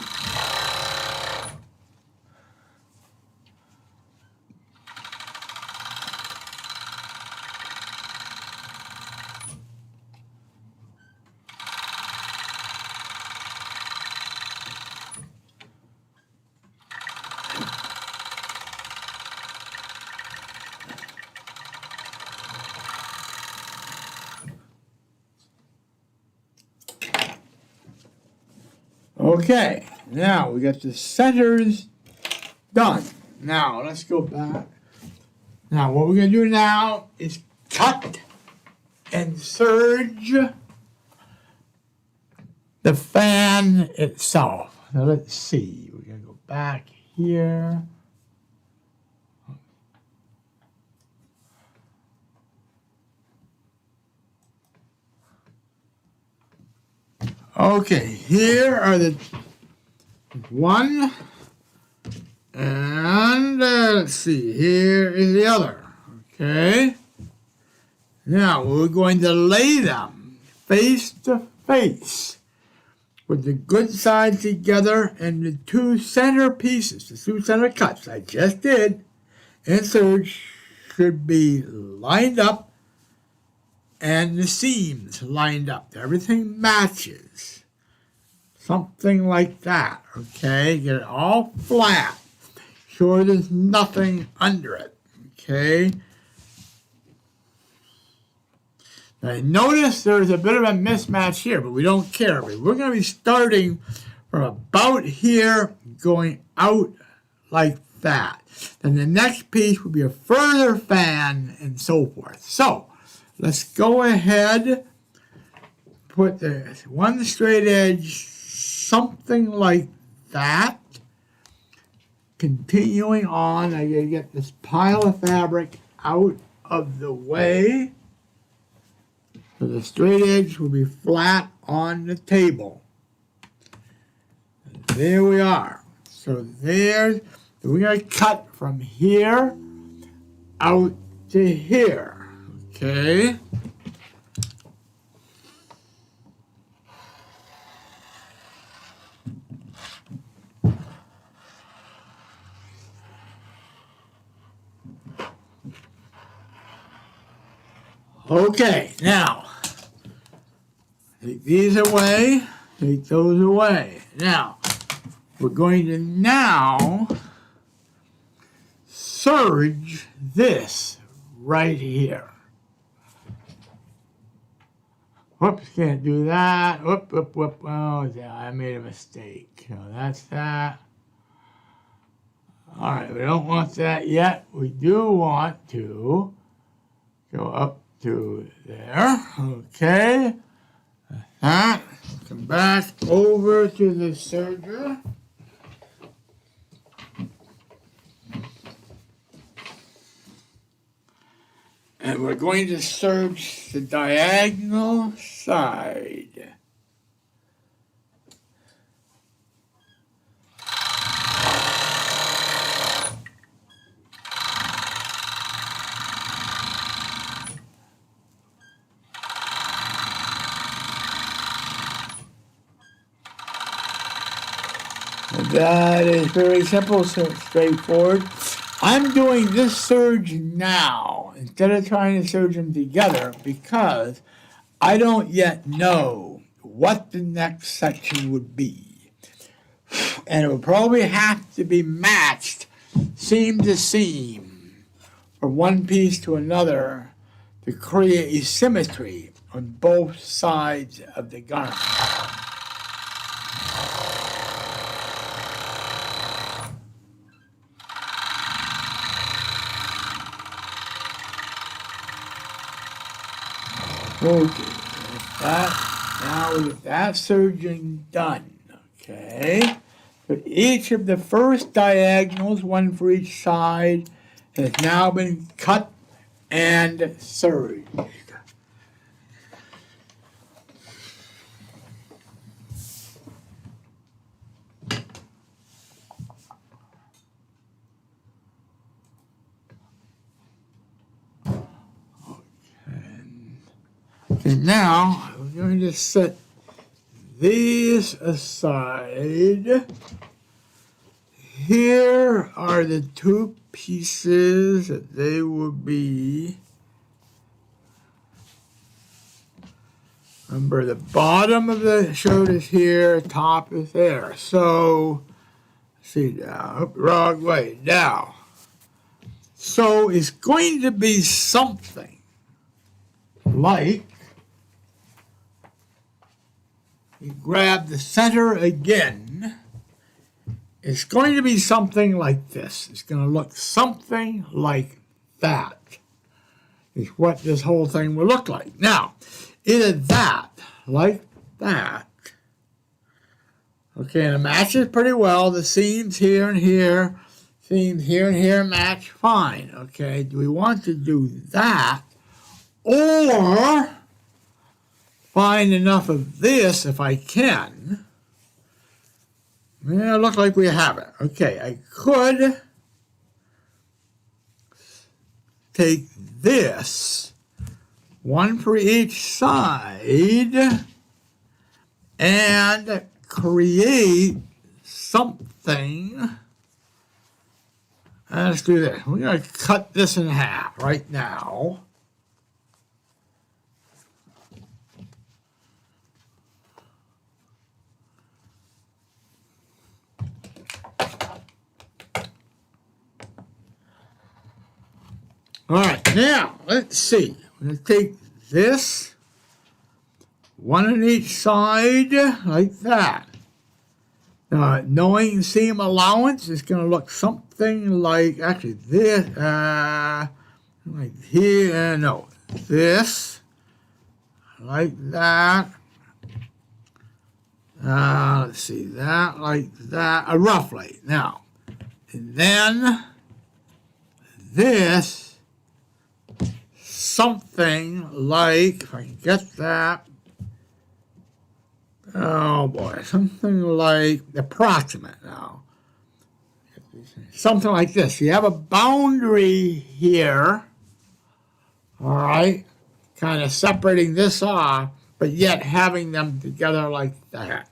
Okay, now we got the centers done. Now let's go back. Now what we're going to do now is cut and serge the fan itself. Now let's see. We're going to go back here. Okay, here are the one, and let's see, here is the other. Okay, now we're going to lay them face to face with the good sides together and the two center pieces, the two center cuts I just did, insert should be lined up and the seams lined up. Everything matches. Something like that, okay? Get it all flat. Sure there's nothing under it, okay? Now notice there's a bit of a mismatch here, but we don't care. We're going to be starting from about here, going out like that. Then the next piece will be a further fan and so forth. So, let's go ahead, put the one straight edge, something like that. Continuing on, I gotta get this pile of fabric out of the way. So the straight edge will be flat on the table. And there we are. So there's, we're going to cut from here out to here, okay? Okay, now, take these away, take those away. Now, we're going to now serge this right here. Whoops, can't do that. Whoop, whoop, whoop. Oh, yeah, I made a mistake. So that's that. All right, we don't want that yet. We do want to go up to there. Okay. That. Come back over to the serger. And we're going to serge the diagonal side. That is very simple, so straightforward. I'm doing this serge now instead of trying to serge them together because I don't yet know what the next section would be. And it would probably have to be matched seam to seam from one piece to another to create a symmetry on both sides of the garment. Okay, now with that serging done, okay, so each of the first diagonals, one for each side, has now been cut and serged. And now we're going to set these aside. Here are the two pieces that they will be. Remember, the bottom of the shirt is here, top is there. So, see now, wrong way, now. So it's going to be something like, you grab the center again, it's going to be something like this. It's going to look something like that. Is what this whole thing will look like. Now, either that, like that. Okay, and it matches pretty well. The seams here and here, seams here and here match fine. Okay, do we want to do that? Or find enough of this, if I can. Yeah, look like we have it. Okay, I could take this, one for each side, and create something. Let's do this. We're going to cut this in half right now. All right, now, let's see. I'm going to take this, one on each side, like that. Now, knowing seam allowance is going to look something like, actually, this, like here, no, this, like that. Let's see, that, like that, roughly. Now, and then this, something like, if I can get that, oh boy, something like approximate now. something like this. You have a boundary here, all right, kind of separating this off, but yet having them together like that.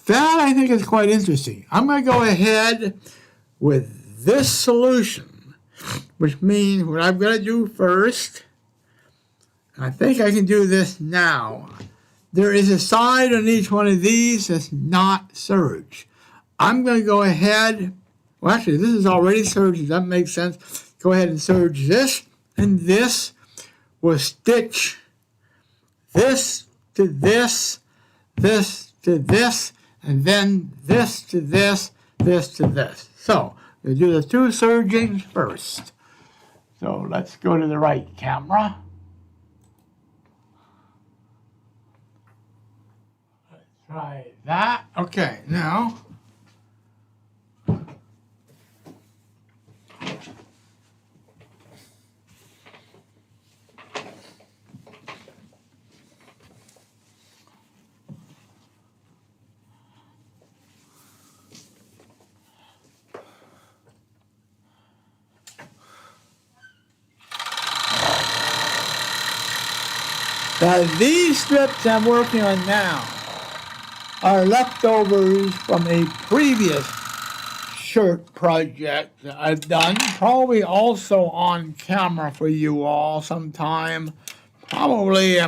That, I think, is quite interesting. I'm going to go ahead with this solution, which means what I'm going to do first, I think I can do this now. There is a side on each one of these that's not serged. I'm going to go ahead, well, actually, this is already serged. Does that make sense? Go ahead and serge this, and this will stitch this to this, this to this, and then this to this, this to this. So, we'll do the two sergings first. So, let's go to the right camera. Let's try that. Okay, now, these strips I'm working on now are leftovers from a previous shirt project that I've done, probably also on camera for you all sometime, probably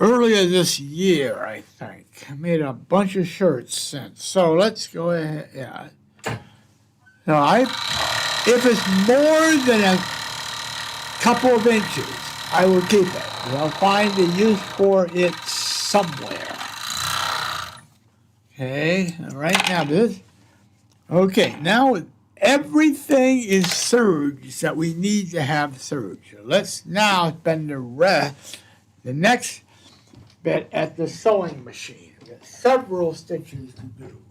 earlier this year, I think. I made a bunch of shirts since. So let's go ahead. Yeah. Now, if it's more than a couple of inches, I will keep it. I'll find a use for it somewhere. Okay, right now this. Okay, now everything is serged that we need to have serged. So let's now spend the next bit at the sewing machine. We've got several stitches to do.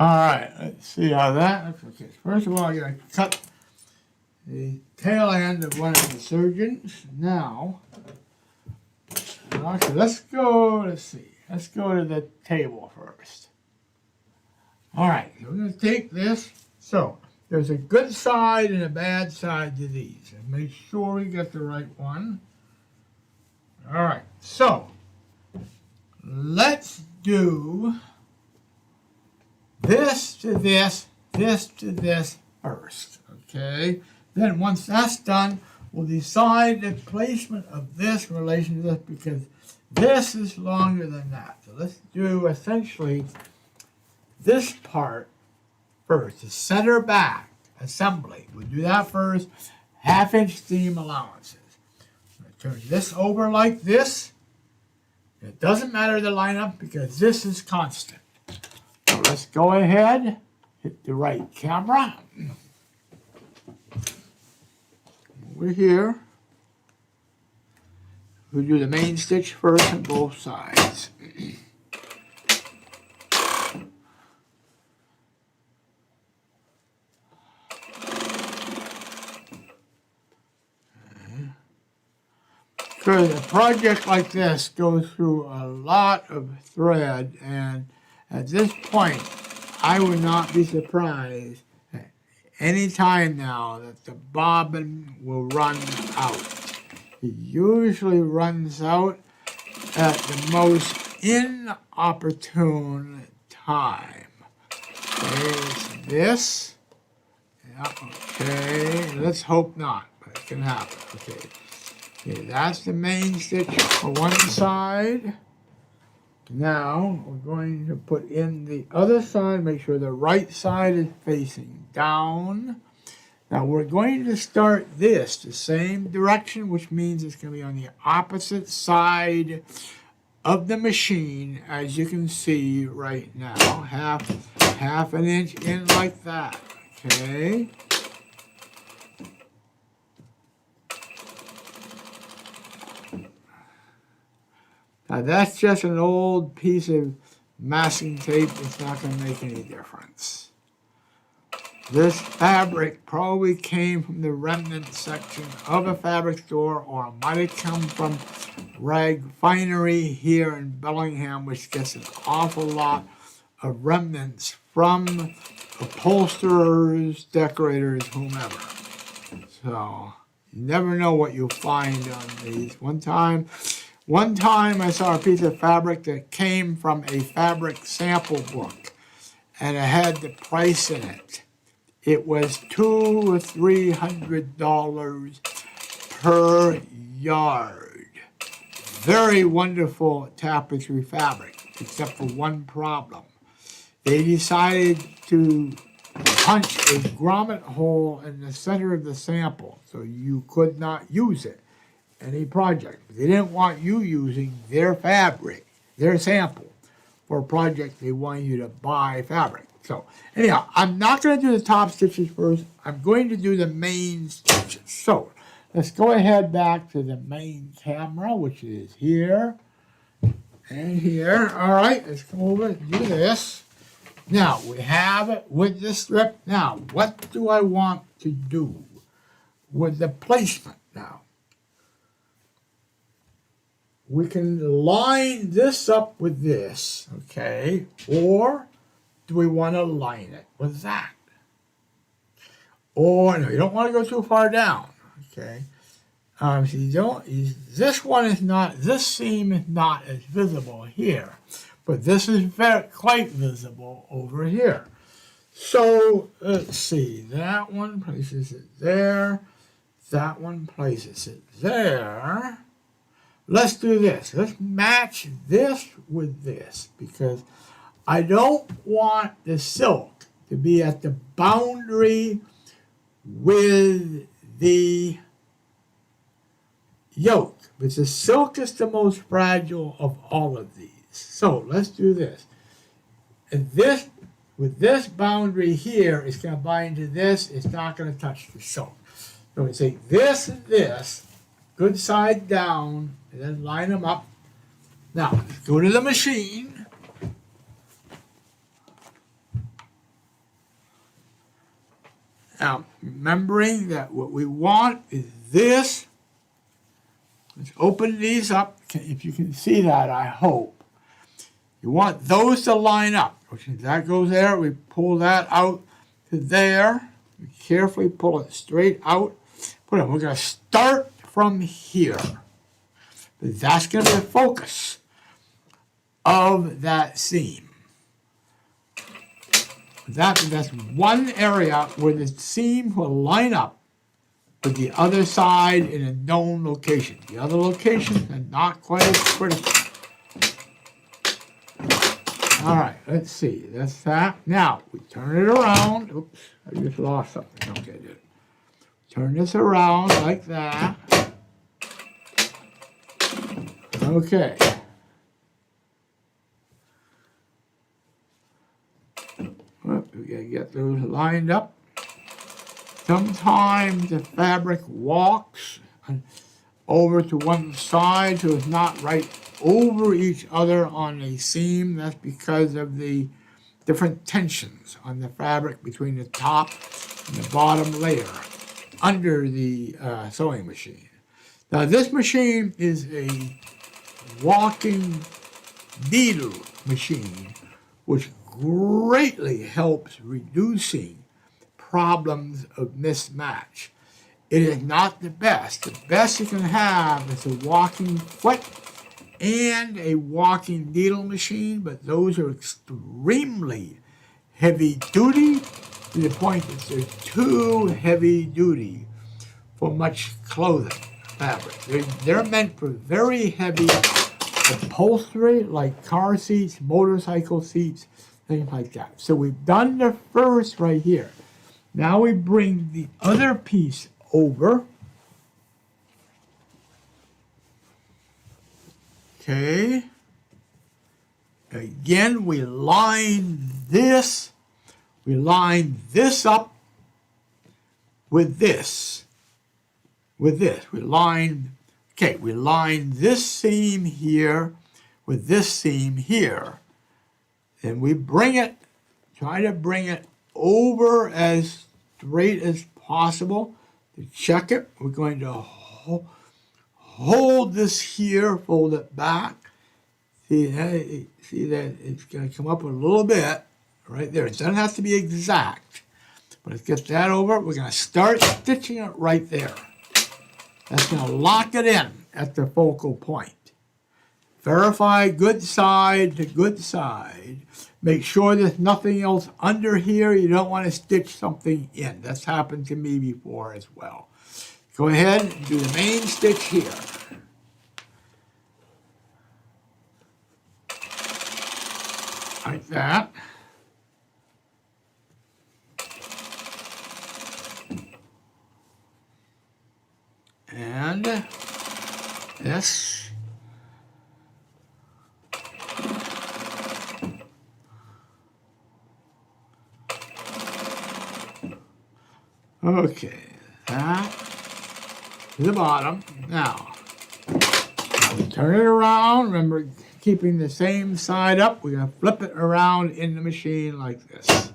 All right, let's see how that looks. Okay, first of all, I'm going to cut the tail end of one of the sergings. Now, actually, let's go to the table first. All right, so we're going to take this. So, there's a good side and a bad side to these. And make sure we get the right one. All right, so, let's do this to this, this to this first, okay? Then once that's done, we'll decide the placement of this in relation to this because this is longer than that. So let's do essentially this part first, the center back assembly. We'll do that first, 1/2 inch seam allowances. I'm going to turn this over like this. It doesn't matter the lineup because this is constant. So let's go ahead, hit the right camera. Over here. We'll do the main stitch first on both sides. Because a project like this goes through a lot of thread, and at this point, I would not be surprised at any time now that the bobbin will run out. It usually runs out at the most inopportune time. There's this. Yeah, okay, let's hope not, but it can happen. Okay, that's the main stitch for one side. Now, we're going to put in the other side, make sure the right side is facing down. Now, we're going to start this the same direction, which means it's going to be on the opposite side of the machine, as you can see right now. Half an inch in like that, okay? Now that's just an old piece of masking tape. It's not going to make any difference. This fabric probably came from the remnant section of a fabric store, or it might have come from Rag Finery here in Bellingham, which gets an awful lot of remnants from upholsterers, decorators, whomever. So you never know what you'll find on these. One time I saw a piece of fabric that came from a fabric sample book, and it had the price in it. It was $200 or $300 per yard. Very wonderful tapestry fabric, except for one problem. They decided to punch a grommet hole in the center of the sample, so you could not use it in any project. They didn't want you using their fabric, their sample, for a project. They wanted you to buy fabric. So anyhow, I'm not going to do the top stitches first. I'm going to do the main stitches. So let's go ahead back to the main camera, which is here and here. All right, let's come over and do this. Now, we have it with the strip. Now, what do I want to do with the placement now? We can line this up with this, okay? Or do we want to line it with that? Or, no, you don't want to go too far down, okay? So this one is not, this seam is not as visible here, but this is quite visible over here. So, let's see, that one places it there, that one places it there. Let's do this. Let's match this with this, because I don't want the silk to be at the boundary with the yoke, because the silk is the most fragile of all of these. So let's do this. And this, with this boundary here, it's going to bind to this. It's not going to touch the silk. So we take this and this, good side down, and then line them up. Now, let's go to the machine. Now, remembering that what we want is this. Let's open these up. If you can see that, I hope. You want those to line up. Okay, that goes there. We pull that out to there. We carefully pull it straight out. We're going to start from here. But that's going to be the focus of that seam. That's one area where the seam will line up with the other side in a known location. The other locations are not quite as critical. All right, let's see. That's that. Now, we turn it around. Oops, I just lost something. Okay, I did. Turn this around like that. Okay. We gotta get those lined up. Sometimes the fabric walks over to one side, so it's not right over each other on a seam. That's because of the different tensions on the fabric between the top and the bottom layer under the sewing machine. Now this machine is a walking needle machine, which greatly helps reducing problems of mismatch. It is not the best. The best you can have is a walking foot and a walking needle machine, but those are extremely heavy duty to the point that they're too heavy duty for much clothing fabric. They're meant for very heavy upholstery like car seats, motorcycle seats, things like that. So we've done the first right here. Now we bring the other piece over. Okay. Again, we line this. We line this up with this. With this. We line this seam here with this seam here. And we bring it, try to bring it over as straight as possible. To check it, we're going to hold this here, fold it back. See that it's going to come up a little bit right there. It doesn't have to be exact, but let's get that over. We're going to start stitching it right there. That's going to lock it in at the focal point. Verify good side to good side. Make sure there's nothing else under here. You don't want to stitch something in. That's happened to me before as well. Go ahead and do the main stitch here. Like that. And this. Okay, that to the bottom. Now, turn it around. Remember, keeping the same side up. We're going to flip it around in the machine like this.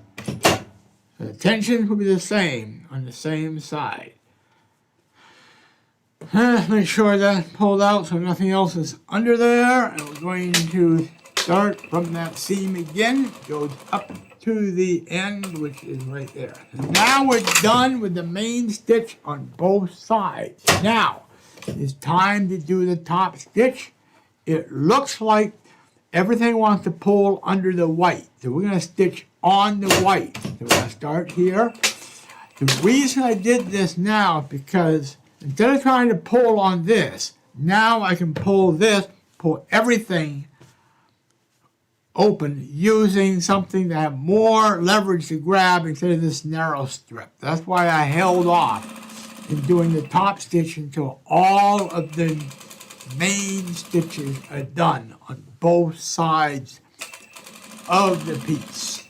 The tension will be the same on the same side. Make sure that's pulled out so nothing else is under there. And we're going to start from that seam again. Goes up to the end, which is right there. And now we're done with the main stitch on both sides. Now, it's time to do the top stitch. It looks like everything wants to pull under the white. So we're going to stitch on the white. So we're going to start here. The reason I did this now is because instead of trying to pull on this, now I can pull this, pull everything open using something that have more leverage to grab instead of this narrow strip. That's why I held off in doing the top stitch until all of the main stitches are done on both sides of the piece.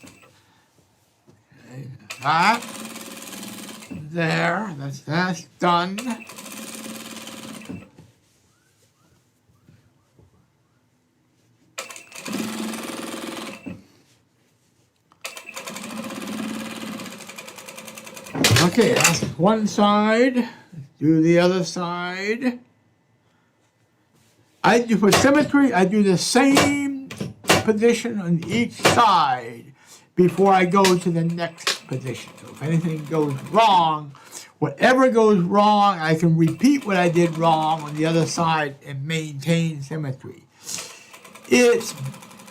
Okay, that there, that's done. Okay, that's one side. Let's do the other side. For symmetry, I do the same position on each side before I go to the next position. So if anything goes wrong, whatever goes wrong, I can repeat what I did wrong on the other side and maintain symmetry. It's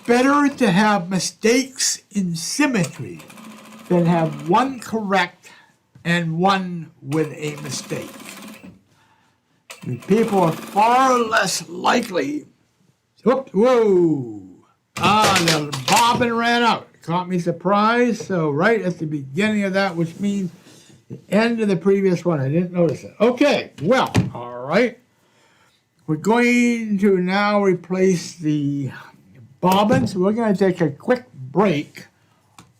better to have mistakes in symmetry than have one correct and one with a mistake. People are far less likely. Whoa! The bobbin ran out. It caught me surprised. So right at the beginning of that, which means the end of the previous one, I didn't notice it. Okay, well, all right. We're going to now replace the bobbins. We're going to take a quick break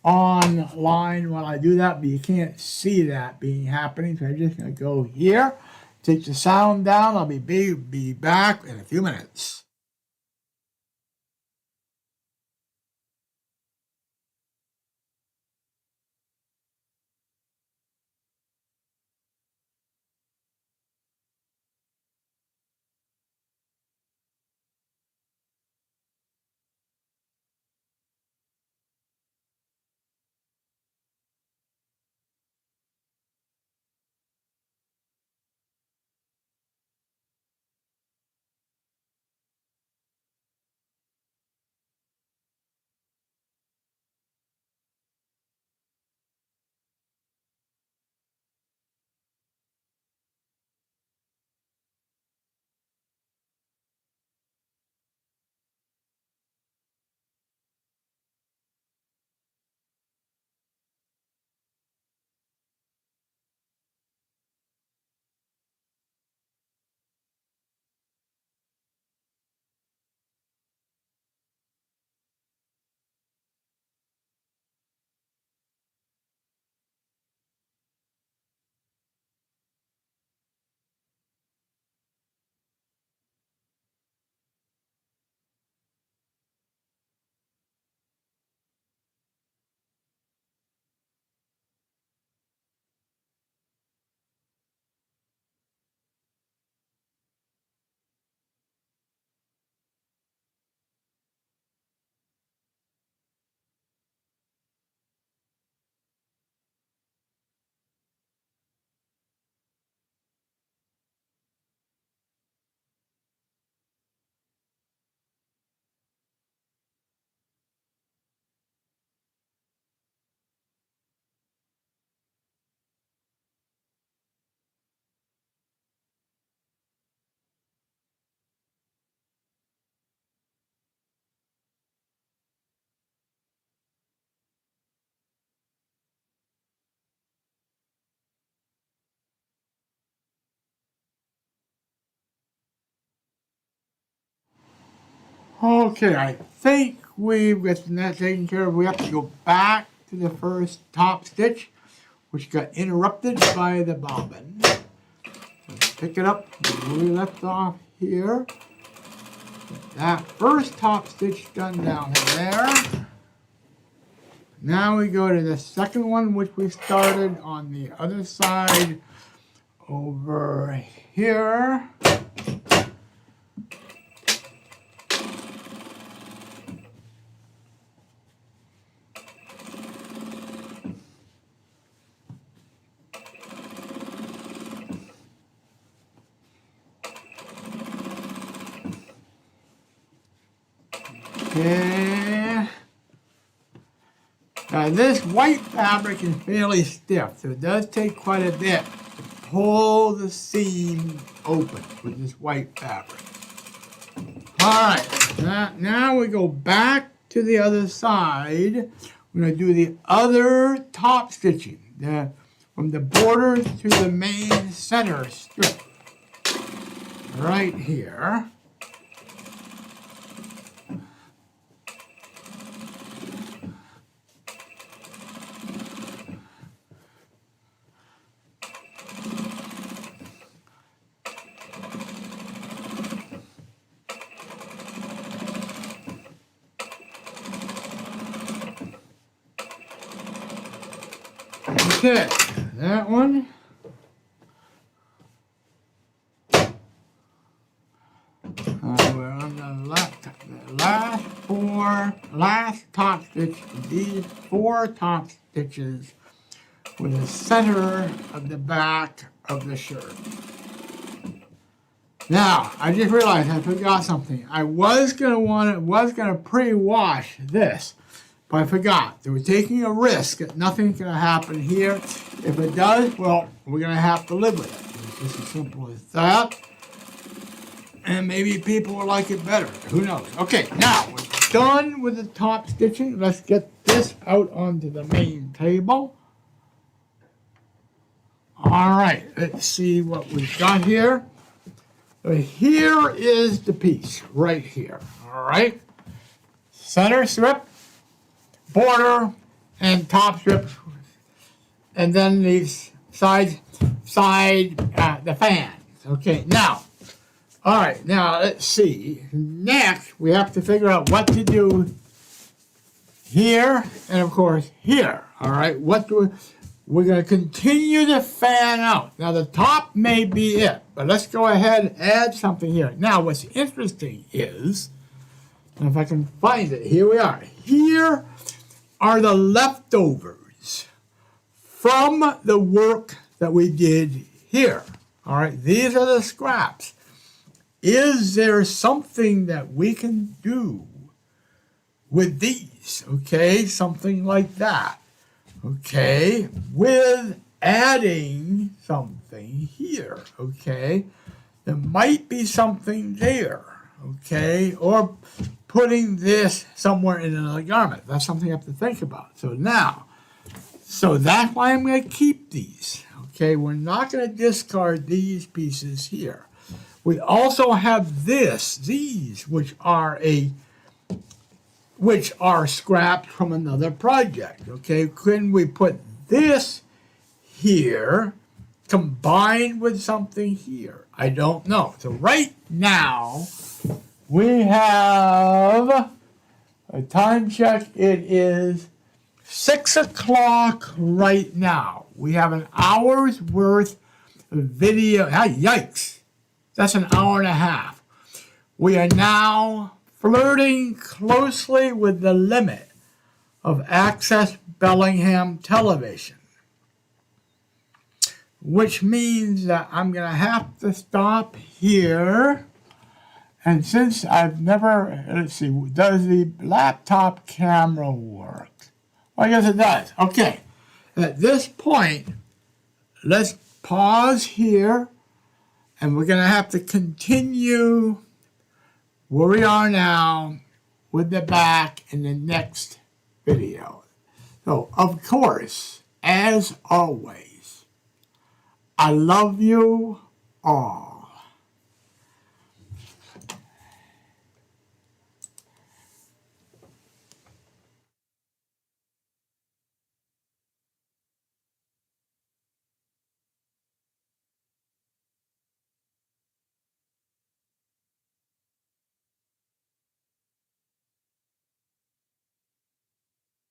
online while I do that, but you can't see that being happening. So I'm just going to go here. Take the sound down. I'll be back in a few minutes. Okay, I think we've got that taken care of. We have to go back to the first top stitch, which got interrupted by the bobbin. So pick it up where we left off here. That first top stitch done down there. Now we go to the second one, which we started on the other side over here. Okay. Now this white fabric is fairly stiff, so it does take quite a bit to pull the seam open with this white fabric. Alright, now we go back to the other side. We're going to do the other top stitching, from the border to the main center strip. Right here. Okay, that one. We're on the last top stitch. These 4 top stitches with the center of the back of the shirt. Now, I just realized I forgot something. I was gonna pre-wash this. But I forgot. So we're taking a risk that nothing's going to happen here. If it does, well, we're going to have to live with it. It's just as simple as that. And maybe people will like it better. Who knows? Okay, now we're done with the top stitching. Let's get this out onto the main table. All right, let's see what we've got here. So here is the piece right here. All right. Center strip. Border and top strip, and then these side the fans. Okay, now, all right, now let's see. Next, we have to figure out what to do here and of course here. All right, we're going to continue to fan out. Now the top may be it, but let's go ahead and add something here. Now, what's interesting is, if I can find it, here we are. Here are the leftovers from the work that we did here. All right, these are the scraps. Is there something that we can do with these? Okay, something like that. Okay, with adding something here. Okay, there might be something there. Okay, or putting this somewhere in another garment. That's something you have to think about. So that's why I'm going to keep these. Okay, we're not going to discard these pieces here. We also have these, which are scraps from another project. Okay, couldn't we put this here combined with something here? I don't know. So right now, we have a time check. It is 6 o'clock right now. We have an hour's worth of video. Ah, yikes. That's an hour and a half. We are now flirting closely with the limit of Access Bellingham television, which means that I'm going to have to stop here. And since I've never, let's see, does the laptop camera work? Well, I guess it does. Okay. At this point, let's pause here, and we're going to have to continue where we are now with the back in the next video. So, of course, as always, I love you all.